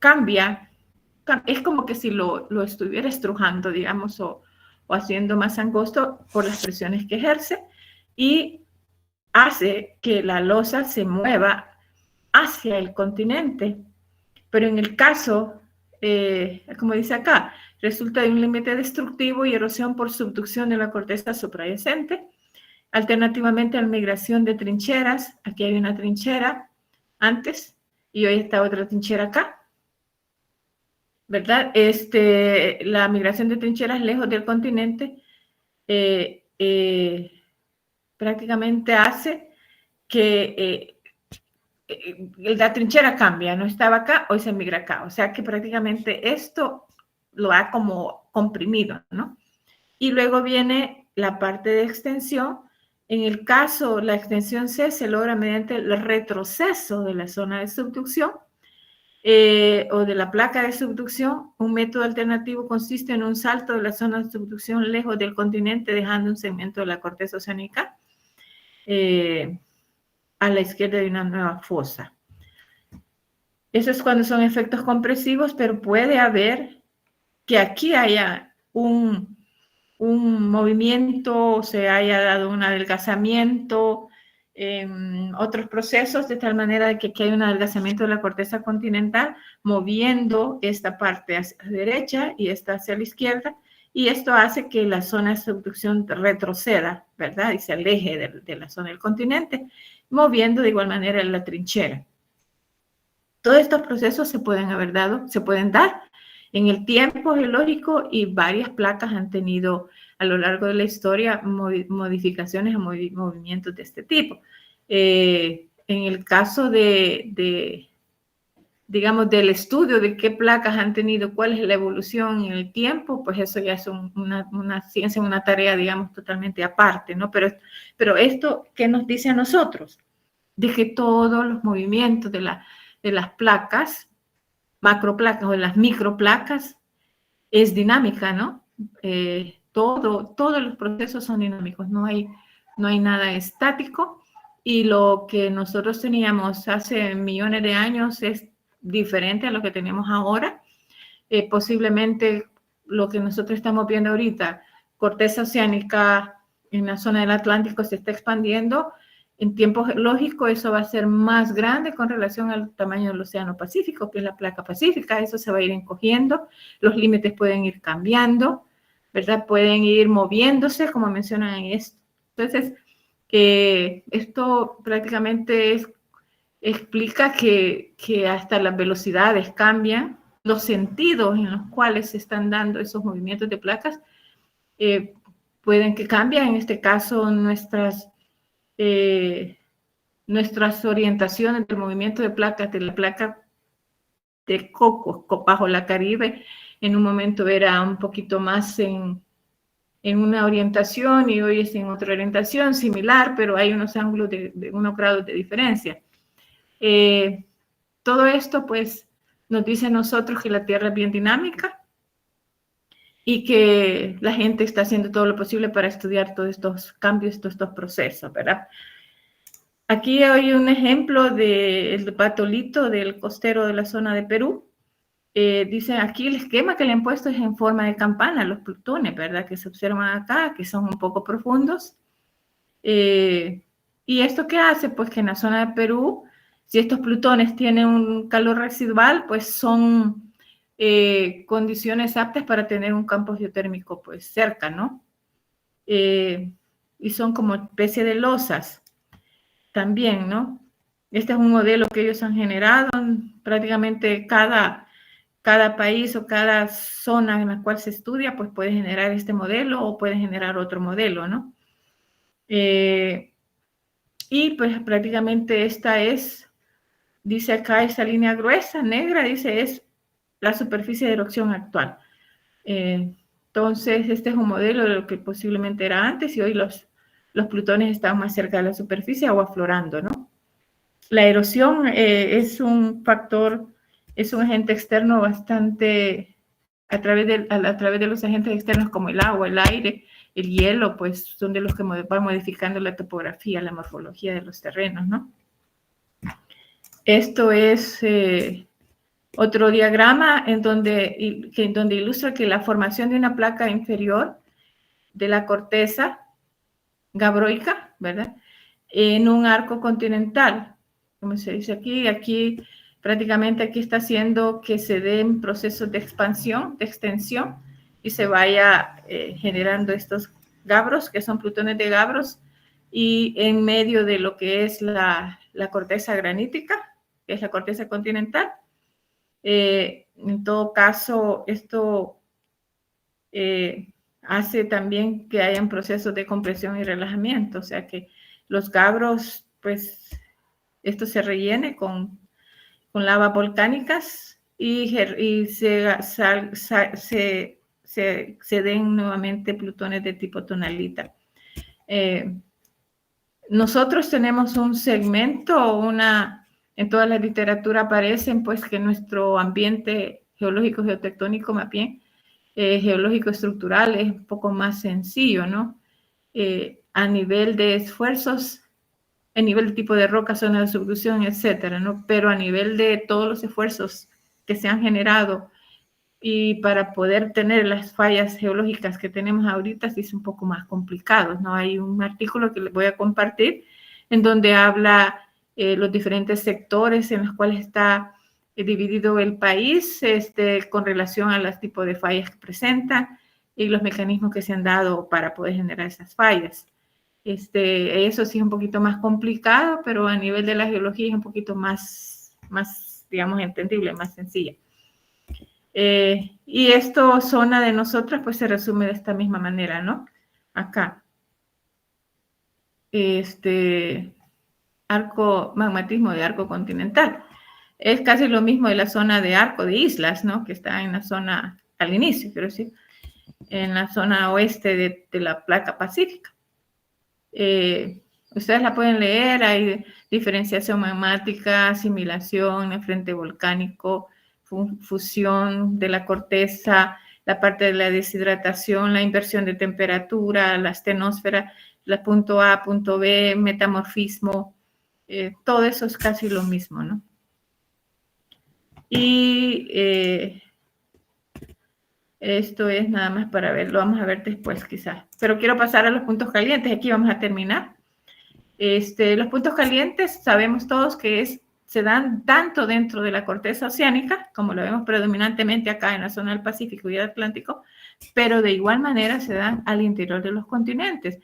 cambia. Es como que si lo estuviera estrujando, digamos, o haciendo más angosto por las presiones que ejerce, y hace que la losa se mueva hacia el continente. Pero en el caso, como dice acá, resulta de un límite destructivo y erosión por subducción de la corteza suprayacente. Alternativamente a la migración de trincheras, aquí hay una trinchera antes y hoy está otra trinchera acá, ¿verdad? La migración de trincheras lejos del continente prácticamente hace que la trinchera cambia, no estaba acá, hoy se migra acá. O sea que prácticamente esto lo ha como comprimido, ¿no? Y luego viene la parte de extensión. En el caso, la extensión C se logra mediante el retroceso de la zona de subducción o de la placa de subducción. Un método alternativo consiste en un salto de la zona de subducción lejos del continente, dejando un segmento de la corteza oceánica a la izquierda de una nueva fosa. Eso es cuando son efectos compresivos, pero puede haber que aquí haya un movimiento, se haya dado un adelgazamiento, otros procesos, de tal manera de que aquí hay un adelgazamiento de la corteza continental, moviendo esta parte hacia la derecha y esta hacia la izquierda, y esto hace que la zona de subducción retroceda, ¿verdad? Y se aleje de la zona del continente, moviendo de igual manera la trinchera. Todos estos procesos se pueden dar en el tiempo geológico, y varias placas han tenido a lo largo de la historia modificaciones o movimientos de este tipo. En el caso digamos, del estudio de qué placas han tenido, cuál es la evolución en el tiempo, pues eso ya es una ciencia, una tarea, digamos, totalmente aparte, ¿no? Pero esto, ¿qué nos dice a nosotros? De que todos los movimientos de las placas, macroplacas o de las microplacas, es dinámica, ¿no? Todos los procesos son dinámicos, no hay nada estático, y lo que nosotros teníamos hace millones de años es diferente a lo que tenemos ahora. Posiblemente lo que nosotros estamos viendo ahorita, corteza oceánica en la zona del Atlántico se está expandiendo. En tiempo geológico eso va a ser más grande con relación al tamaño del océano Pacífico, que es la placa pacífica. Eso se va a ir encogiendo, los límites pueden ir cambiando, ¿verdad? Pueden ir moviéndose, como mencionan en esto. Entonces, esto prácticamente explica que hasta las velocidades cambian, los sentidos en los cuales se están dando esos movimientos de placas pueden que cambien. En este caso, nuestras orientaciones del movimiento de placas, de la placa de Coco bajo la Caribe, en un momento era un poquito más en una orientación y hoy es en otra orientación similar, pero hay unos ángulos de unos grados de diferencia. Todo esto pues nos dice a nosotros que la Tierra es bien dinámica y que la gente está haciendo todo lo posible para estudiar todos estos cambios, todos estos procesos, ¿verdad? Aquí hay un ejemplo del batolito del costero de la zona de Perú. Dice aquí el esquema que le han puesto es en forma de campana, los plutones, ¿verdad? Que se observan acá, que son un poco profundos. ¿Y esto qué hace? Pues que en la zona de Perú, si estos plutones tienen un calor residual, pues son condiciones aptas para tener un campo geotérmico pues cerca, ¿no? Y son como especie de losas también, ¿no? Este es un modelo que ellos han generado. Prácticamente cada país o cada zona en la cual se estudia, pues puede generar este modelo o puede generar otro modelo, ¿no? Y pues prácticamente esta es, dice acá, esta línea gruesa, negra, dice es la superficie de erupción actual. Entonces, este es un modelo de lo que posiblemente era antes, y hoy los los plutones están más cerca de la superficie o aflorando, ¿no? La erosión es un factor, es un agente externo bastante, a través de los agentes externos como el agua, el aire, el hielo, pues son de los que van modificando la topografía, la morfología de los terrenos, ¿no? Esto es otro diagrama en donde ilustra que la formación de una placa inferior de la corteza gabroica, ¿verdad? En un arco continental, como se dice aquí prácticamente aquí está haciendo que se den procesos de expansión, de extensión, y se vaya generando estos gabros, que son plutones de gabros, y en medio de lo que es la corteza granítica, que es la corteza continental. En todo caso, esto hace también que hayan procesos de compresión y relajamiento, o sea que los gabros, pues, esto se rellene con lavas volcánicas y se den nuevamente plutones de tipo tonalita. Nosotros tenemos un segmento, en toda la literatura aparecen pues que nuestro ambiente geológico, geotectónico más bien, geológico estructural es un poco más sencillo, ¿no? A nivel de esfuerzos, a nivel de tipo de roca, zona de subducción, etcétera, ¿no? Pero a nivel de todos los esfuerzos que se han generado y para poder tener las fallas geológicas que tenemos ahorita, sí es un poco más complicado, ¿no? Hay un artículo que les voy a compartir en donde habla los diferentes sectores en los cuales está dividido el país con relación a los tipos de fallas que presentan y los mecanismos que se han dado para poder generar esas fallas. Eso sí es un poquito más complicado, pero a nivel de la geología es un poquito más digamos, entendible, más sencilla. Y esto, zona de nosotras, pues se resume de esta misma manera, ¿no? Acá. Magmatismo de arco continental. Es casi lo mismo de la zona de arco de islas, ¿no? Que está en la zona, al inicio, quiero decir, en la zona oeste de la placa pacífica. Ustedes la pueden leer, hay diferenciación magmática, asimilación, el frente volcánico, fusión de la corteza, la parte de la deshidratación, la inversión de temperatura, la astenosfera, la punto A, punto B, metamorfismo, todo eso es casi lo mismo, ¿no? Y esto es nada más para ver, lo vamos a ver después quizás. Pero quiero pasar a los puntos calientes, aquí vamos a terminar. Los puntos calientes sabemos todos que se dan tanto dentro de la corteza oceánica, como lo vemos predominantemente acá en la zona del Pacífico y el Atlántico, pero de igual manera se dan al interior de los continentes.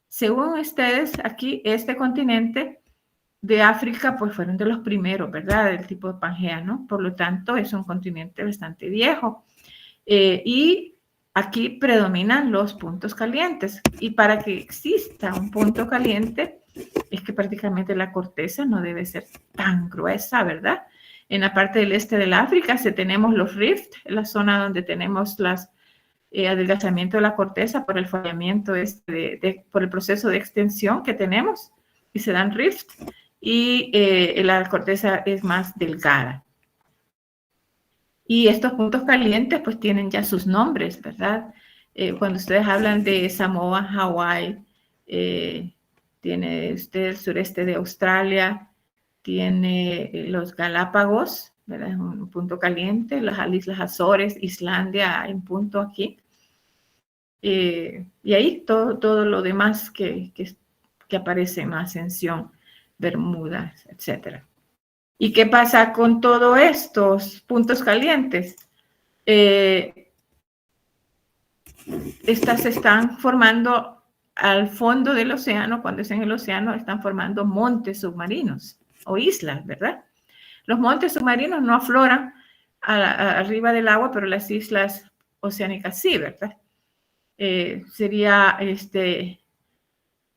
Según ustedes, aquí este continente de África, pues fueron de los primeros, ¿verdad? Del tipo de Pangea, ¿no? Por lo tanto, es un continente bastante viejo. Y aquí predominan los puntos calientes. Y para que exista un punto caliente, es que prácticamente la corteza no debe ser tan gruesa, ¿verdad? En la parte del este del África tenemos los rift, la zona donde tenemos adelgazamiento de la corteza por el fallamiento por el proceso de extensión que tenemos, y se dan rift, y la corteza es más delgada. Y estos puntos calientes pues tienen ya sus nombres, ¿verdad? Cuando ustedes hablan de Samoa, Hawái, tiene usted el sureste de Australia, tiene los Galápagos, ¿verdad? Un punto caliente, las Islas Azores, Islandia, hay un punto aquí. Y ahí todo lo demás que aparece en Ascensión, Bermudas, etcétera. ¿Y qué pasa con todos estos puntos calientes? Estas se están formando al fondo del océano. Cuando es en el océano, están formando montes submarinos o islas, ¿verdad? Los montes submarinos no afloran arriba del agua, pero las islas oceánicas sí, ¿verdad? Sería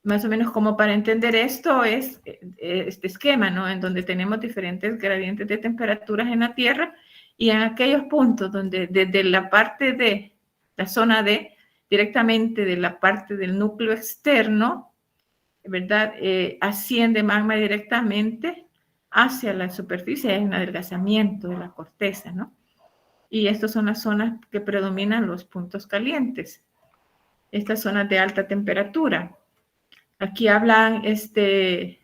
más o menos como para entender esto es este esquema, ¿no? En donde tenemos diferentes gradientes de temperaturas en la Tierra, y en aquellos puntos donde desde la parte de la zona D, directamente de la parte del núcleo externo, ¿verdad? Asciende magma directamente hacia la superficie, hay un adelgazamiento de la corteza, ¿no? Y estas son las zonas que predominan los puntos calientes, estas zonas de alta temperatura. Aquí hablan en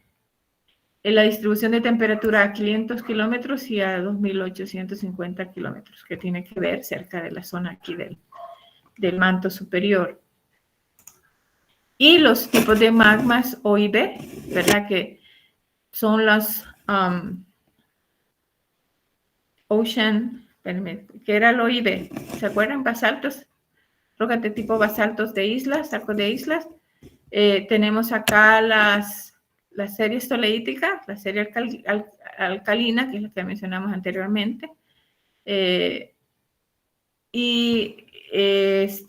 la distribución de temperatura a 500 kilómetros y a 2.850 kilómetros, que tiene que ver cerca de la zona aquí del manto superior. Y los tipos de magmas OIB, ¿verdad? Que son los Ocean, ¿qué era el OIB? ¿Se acuerdan? Basaltos, rocas de tipo basaltos de islas, arcos de islas. Tenemos acá la serie estoleítica, la serie alcalina, que es la que mencionamos anteriormente. Y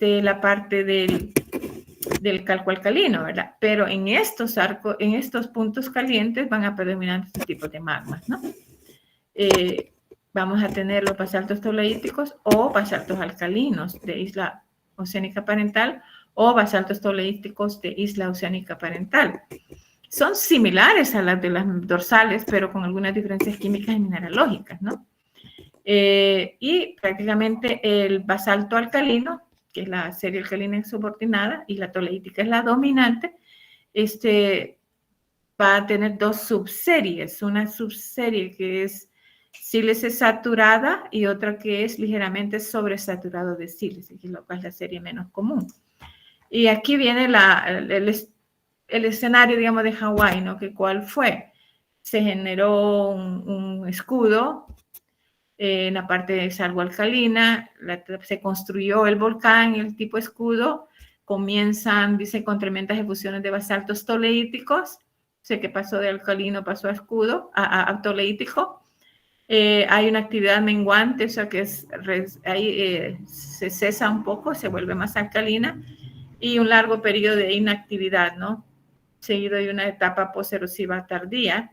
la parte del calco alcalino, ¿verdad? Pero en estos puntos calientes van a predominar estos tipos de magmas, ¿no? Vamos a tener los basaltos toleíticos o basaltos alcalinos de isla oceánica parental o basaltos toleíticos de isla oceánica parental. Son similares a las de las dorsales, pero con algunas diferencias químicas y mineralógicas, ¿no? Y prácticamente el basalto alcalino, que es la serie alcalina subordinada, y la toleítica es la dominante, va a tener dos subseries, una subserie que es sílice saturada y otra que es ligeramente sobresaturado de sílice, que es lo cual es la serie menos común. Y aquí viene el escenario, digamos, de Hawái, ¿no? Que ¿cuál fue? Se generó un escudo en la parte de salvo alcalina, se construyó el volcán, el tipo escudo, comienzan, dice, con tremendas efusiones de basaltos toleíticos, sé que pasó de alcalino, pasó a escudo, a toleítico. Hay una actividad menguante, o sea que ahí se cesa un poco, se vuelve más alcalina, y un largo periodo de inactividad, ¿no? Seguido de una etapa posterosiva tardía.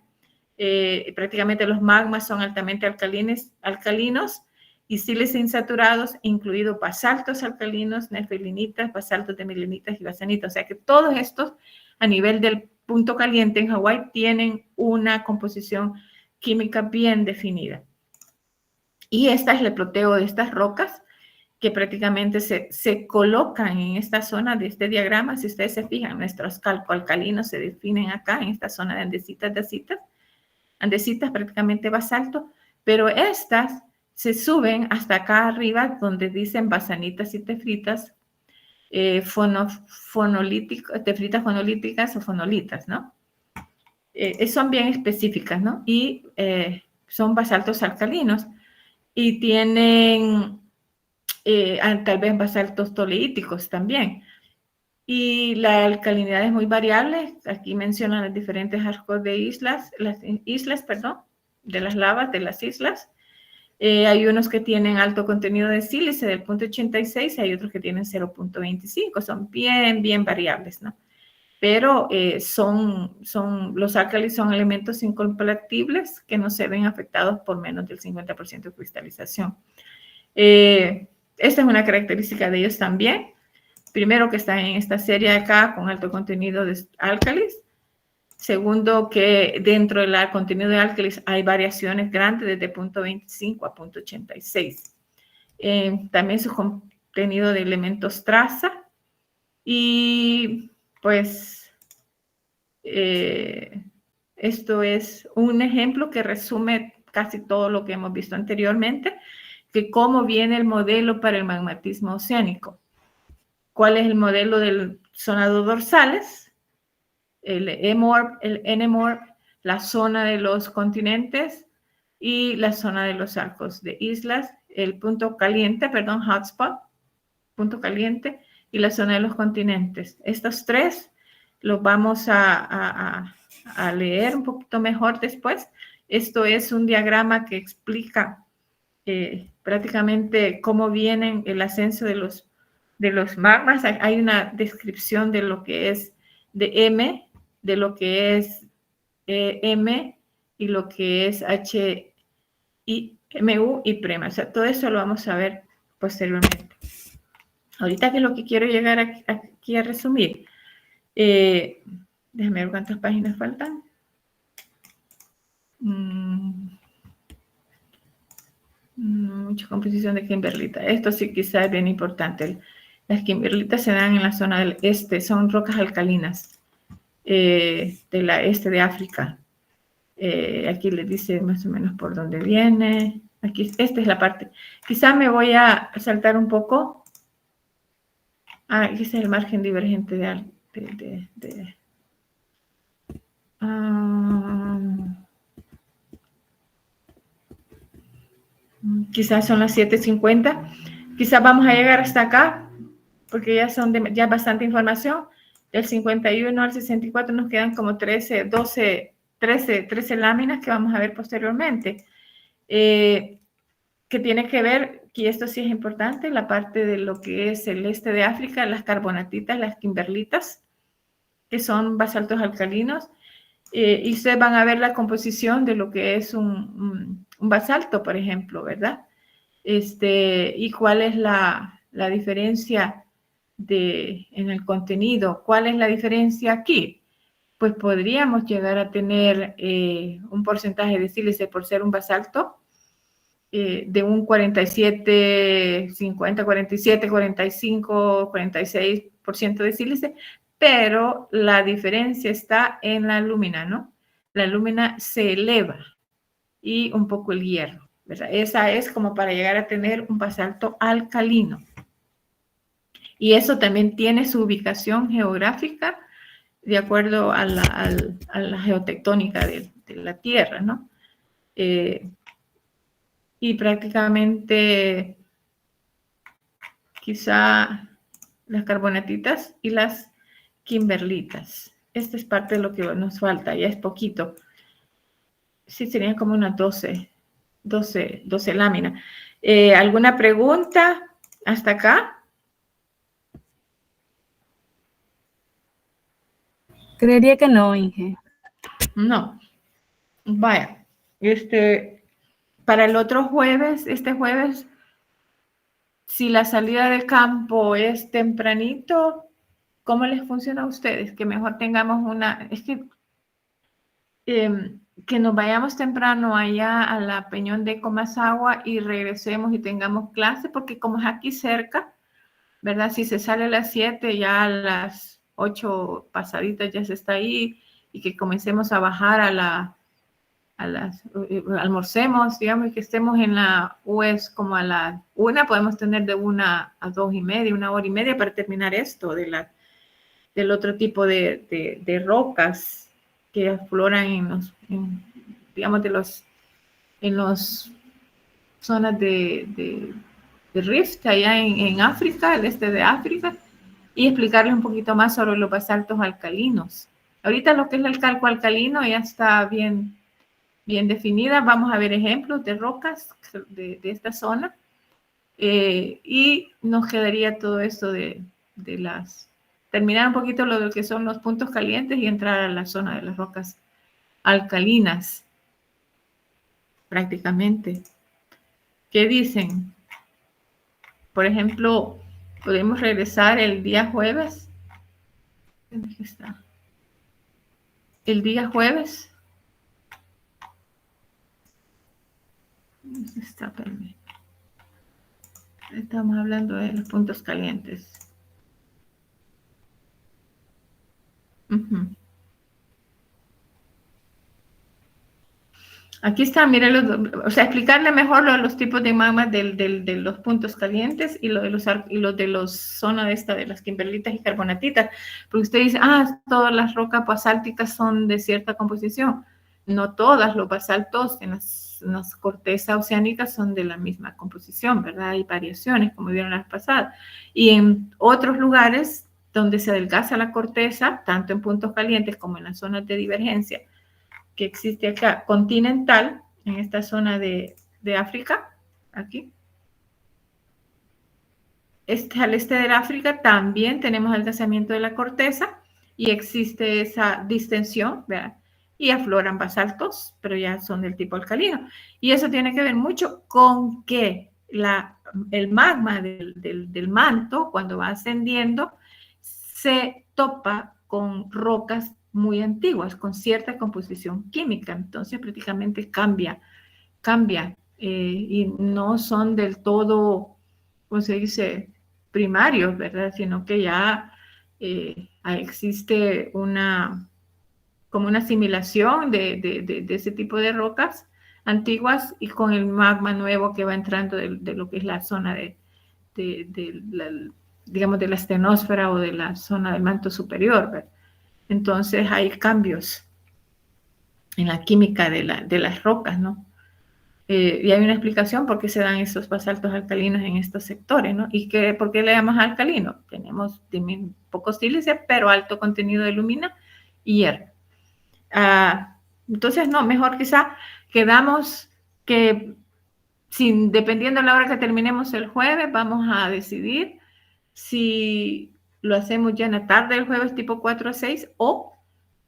Prácticamente los magmas son altamente alcalinos y sílice insaturados, incluidos basaltos alcalinos, nefelinitas, basaltos de milenitas y basanitas. O sea que todos estos, a nivel del punto caliente en Hawái, tienen una composición química bien definida. Y esta es el ploteo de estas rocas que prácticamente se colocan en esta zona de este diagrama. Si ustedes se fijan, nuestros calcoalcalinos se definen acá en esta zona de andesitas, prácticamente basalto, pero estas se suben hasta acá arriba donde dicen basanitas y tefritas, tefritas fonolíticas o fonolitas, ¿no? Son bien específicas, ¿no? Y son basaltos alcalinos y tienen tal vez basaltos toleíticos también. Y la alcalinidad es muy variable. Aquí mencionan los diferentes arcos de las islas, de las lavas de las islas. Hay unos que tienen alto contenido de sílice del 0.86, hay otros que tienen 0.25. Son bien variables, ¿no? Pero los álcalis son elementos incompatibles que no se ven afectados por menos del 50% de cristalización. Esta es una característica de ellos también. Primero, que están en esta serie acá con alto contenido de álcalis. Segundo, que dentro del contenido de álcalis hay variaciones grandes desde 0.25 a 0.86. También su contenido de elementos traza. Y pues esto es un ejemplo que resume casi todo lo que hemos visto anteriormente, que cómo viene el modelo para el magmatismo oceánico. ¿Cuál es el modelo del sonado dorsales? El EMORP, el NMORP, la zona de los continentes y la zona de los arcos de islas, el punto caliente, hotspot, punto caliente, y la zona de los continentes. Estos tres los vamos a leer un poquito mejor después. Esto es un diagrama que explica prácticamente cómo viene el ascenso de los magmas. Hay una descripción de lo que es de M, de lo que es M y lo que es H, I, MU y prima. O sea, todo eso lo vamos a ver posteriormente. Ahorita que lo que quiero llegar aquí a resumir, Déjame ver cuántas páginas faltan. Mucha composición de kimberlita. Esto sí quizá es bien importante. Las kimberlitas se dan en la zona del este, son rocas alcalinas de la este de África. Aquí les dice más o menos por dónde viene. Aquí, esta es la parte. Quizá me voy a saltar un poco. Aquí es el margen divergente quizás son las 7:50. Quizás vamos a llegar hasta acá, porque ya son ya bastante información. Del 51 al 64 nos quedan como 13 láminas que vamos a ver posteriormente. Que tiene que ver, y esto sí es importante, la parte de lo que es el este de África, las carbonatitas, las kimberlitas, que son basaltos alcalinos, y ustedes van a ver la composición de lo que es un basalto, por ejemplo, ¿verdad? Y cuál es la diferencia en el contenido. ¿Cuál es la diferencia aquí? Pues podríamos llegar a tener un porcentaje de sílice por ser un basalto de un 47, 50, 47, 45, 46% de sílice, pero la diferencia está en la alúmina, ¿no? La alúmina se eleva y un poco el hierro, ¿verdad? Esa es como para llegar a tener un basalto alcalino. Y eso también tiene su ubicación geográfica de acuerdo a la geotectónica de la Tierra, ¿no? Y prácticamente quizá las carbonatitas y las kimberlitas. Esta es parte de lo que nos falta, ya es poquito. Sí, serían como unas 12 láminas. ¿Alguna pregunta hasta acá? Creería que no, Inge. No. Vaya, para el otro jueves, este jueves, si la salida de campo es tempranito, ¿cómo les funciona a ustedes? Que mejor tengamos es que nos vayamos temprano allá a la Peñón de Comasagua y regresemos y tengamos clase, porque como es aquí cerca, ¿verdad? Si se sale a las 7, ya a las 8 pasaditas ya se está ahí, y que comencemos a bajar almorcemos, digamos, y que estemos en la US como a la 1, podemos tener de 1 a 2:30, 1 hora y media para terminar esto del otro tipo de rocas que afloran digamos, en los zonas de rift allá en África, el este de África, y explicarles un poquito más sobre los basaltos alcalinos. Ahorita lo que es el calco alcalino ya está bien definida. Vamos a ver ejemplos de rocas de esta zona, y nos quedaría todo esto terminar un poquito lo de que son los puntos calientes y entrar a la zona de las rocas alcalinas, prácticamente. ¿Qué dicen? Por ejemplo, podemos regresar el día jueves. ¿Dónde está? El día jueves. ¿Dónde está? Estamos hablando de los puntos calientes. Aquí está, mire, explicarle mejor los tipos de magmas de los puntos calientes y lo de los zonas de las kimberlitas y carbonatitas, porque usted dice, todas las rocas basálticas son de cierta composición. No todas, los basaltos en las cortezas oceánicas son de la misma composición, ¿verdad? Hay variaciones, como vieron la vez pasada. Y en otros lugares donde se adelgaza la corteza, tanto en puntos calientes como en las zonas de divergencia, que existe acá, continental, en esta zona de África, aquí. Al este de África también tenemos adelgazamiento de la corteza y existe esa distensión, ¿verdad? Y afloran basaltos, pero ya son del tipo alcalino. Y eso tiene que ver mucho con que el magma del manto, cuando va ascendiendo, se topa con rocas muy antiguas, con cierta composición química, entonces prácticamente cambia, y no son del todo, ¿cómo se dice?, primarios, ¿verdad?, sino que ya existe como una asimilación de ese tipo de rocas antiguas y con el magma nuevo que va entrando de lo que es la zona digamos, de la estenosfera o de la zona del manto superior, ¿verdad? Entonces hay cambios en la química de las rocas, ¿no? Y hay una explicación por qué se dan esos basaltos alcalinos en estos sectores, ¿no? Y por qué le llamamos alcalino. Tenemos poco sílice, pero alto contenido de lumina y hierro. Entonces, no, mejor quizá quedamos que, dependiendo de la hora que terminemos el jueves, vamos a decidir si lo hacemos ya en la tarde del jueves tipo 4 a 6 o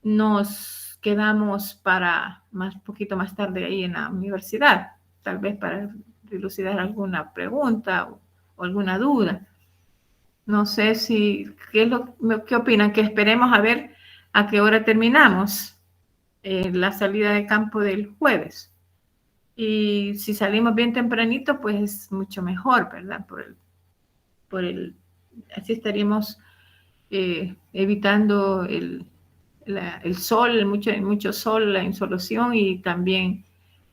nos quedamos para poquito más tarde ahí en la universidad, tal vez para dilucidar alguna pregunta o alguna duda. No sé ¿qué opinan? Que esperemos a ver a qué hora terminamos la salida de campo del jueves. Y si salimos bien tempranito, pues es mucho mejor, ¿verdad? Así estaríamos evitando el sol, mucho sol, la insolación y también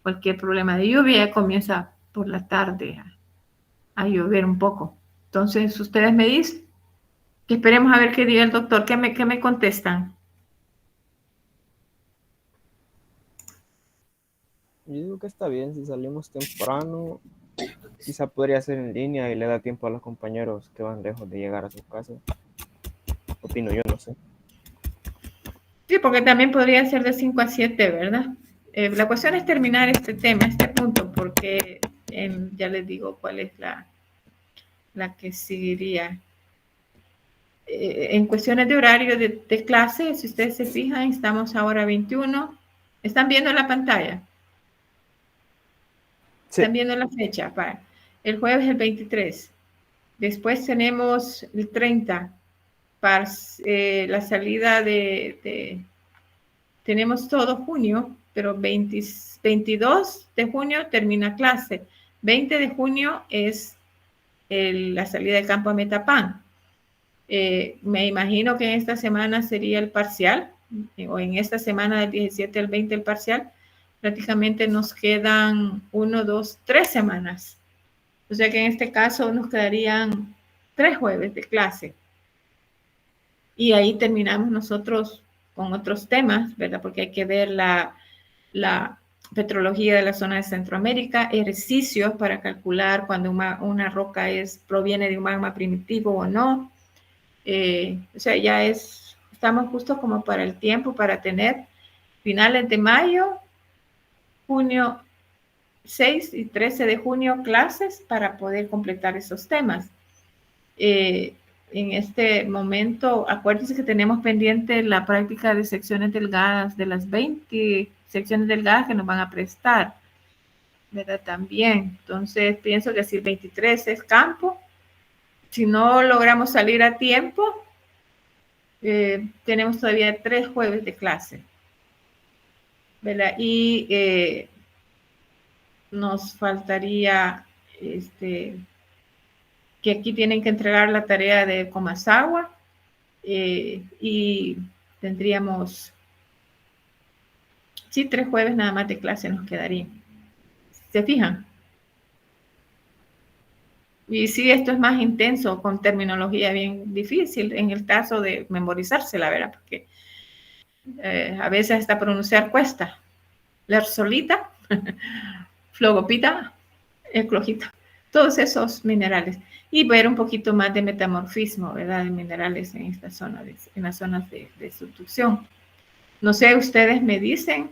cualquier problema de lluvia. Ya comienza por la tarde a llover un poco. Entonces, ustedes me dicen que esperemos a ver qué diga el doctor. ¿Qué me contestan? Yo digo que está bien, si salimos temprano, quizá podría ser en línea y le da tiempo a los compañeros que van lejos de llegar a su casa. Opino yo, no sé. Sí, porque también podría ser de 5 a 7, ¿verdad? La cuestión es terminar este tema, este punto, porque ya les digo cuál es la que seguiría. En cuestiones de horario de clase, si ustedes se fijan, estamos ahora 21. ¿Están viendo la pantalla? Sí. ¿Están viendo la fecha? El jueves el 23. Después tenemos el 30 para la salida tenemos todo junio, pero 22 de junio termina clase. 20 de junio es la salida de campo a Metapán. Me imagino que en esta semana sería el parcial, o en esta semana del 17 al 20 el parcial. Prácticamente nos quedan 1, 2, 3 semanas. O sea que en este caso nos quedarían 3 jueves de clase. Y ahí terminamos nosotros con otros temas, ¿verdad? Porque hay que ver la petrología de la zona de Centroamérica, ejercicios para calcular cuando una roca proviene de un magma primitivo o no. O sea, estamos justo como para el tiempo para tener finales de mayo, junio 6 y 13 de junio clases para poder completar esos temas. En este momento, acuérdense que tenemos pendiente la práctica de secciones delgadas, de las 20 secciones delgadas que nos van a prestar, ¿verdad? También. Entonces, pienso que si el 23 es campo, si no logramos salir a tiempo, tenemos todavía 3 jueves de clase, ¿verdad? Y nos faltaría que aquí tienen que entregar la tarea de Comasagua y tendríamos, sí, 3 jueves nada más de clase nos quedaría. ¿Se fijan? Y sí, esto es más intenso, con terminología bien difícil, en el caso de memorizársela, ¿verdad? Porque a veces hasta pronunciar cuesta. Lersolita, flogopita, eclogita, todos esos minerales. Y ver un poquito más de metamorfismo, ¿verdad? De minerales en esta zona, en las zonas de subducción. No sé, ustedes me dicen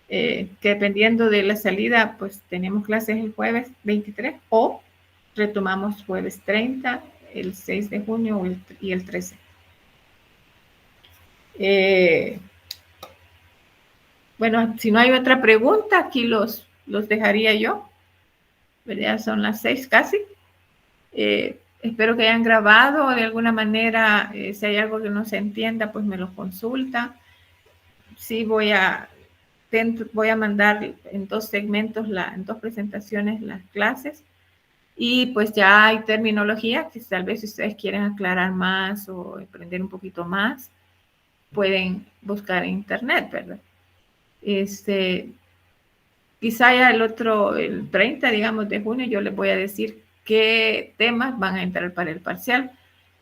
que dependiendo de la salida, pues tenemos clases el jueves 23 o retomamos jueves 30, el 6 de junio y el 13. Bueno, si no hay otra pregunta, aquí los dejaría yo. Ya son las 6 casi. Espero que hayan grabado de alguna manera. Si hay algo que no se entienda, pues me lo consulta. sí voy a mandar en 2 segmentos, en 2 presentaciones las clases. Y pues ya hay terminología que tal vez si ustedes quieren aclarar más o aprender un poquito más, pueden buscar en internet, ¿verdad? Quizá ya el 30, digamos, de junio, yo les voy a decir qué temas van a entrar para el parcial,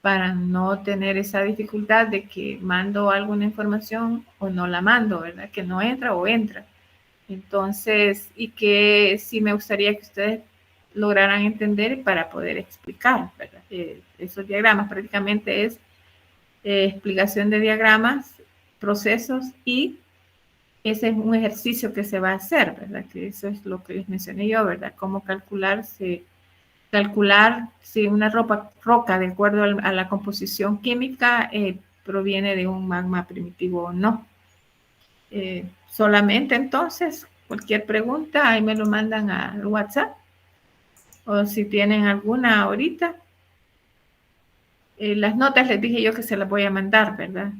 para no tener esa dificultad de que mando alguna información o no la mando, ¿verdad? Que no entra o entra. Entonces, y que sí me gustaría que ustedes lograran entender para poder explicar, ¿verdad? Esos diagramas prácticamente es explicación de diagramas, procesos, y ese es un ejercicio que se va a hacer, ¿verdad? Que eso es lo que les mencioné yo, ¿verdad? Cómo calcular si una roca, de acuerdo a la composición química, proviene de un magma primitivo o no. Solamente entonces, cualquier pregunta, ahí me lo mandan al WhatsApp, o si tienen alguna ahorita. Las notas les dije yo que se las voy a mandar, ¿verdad?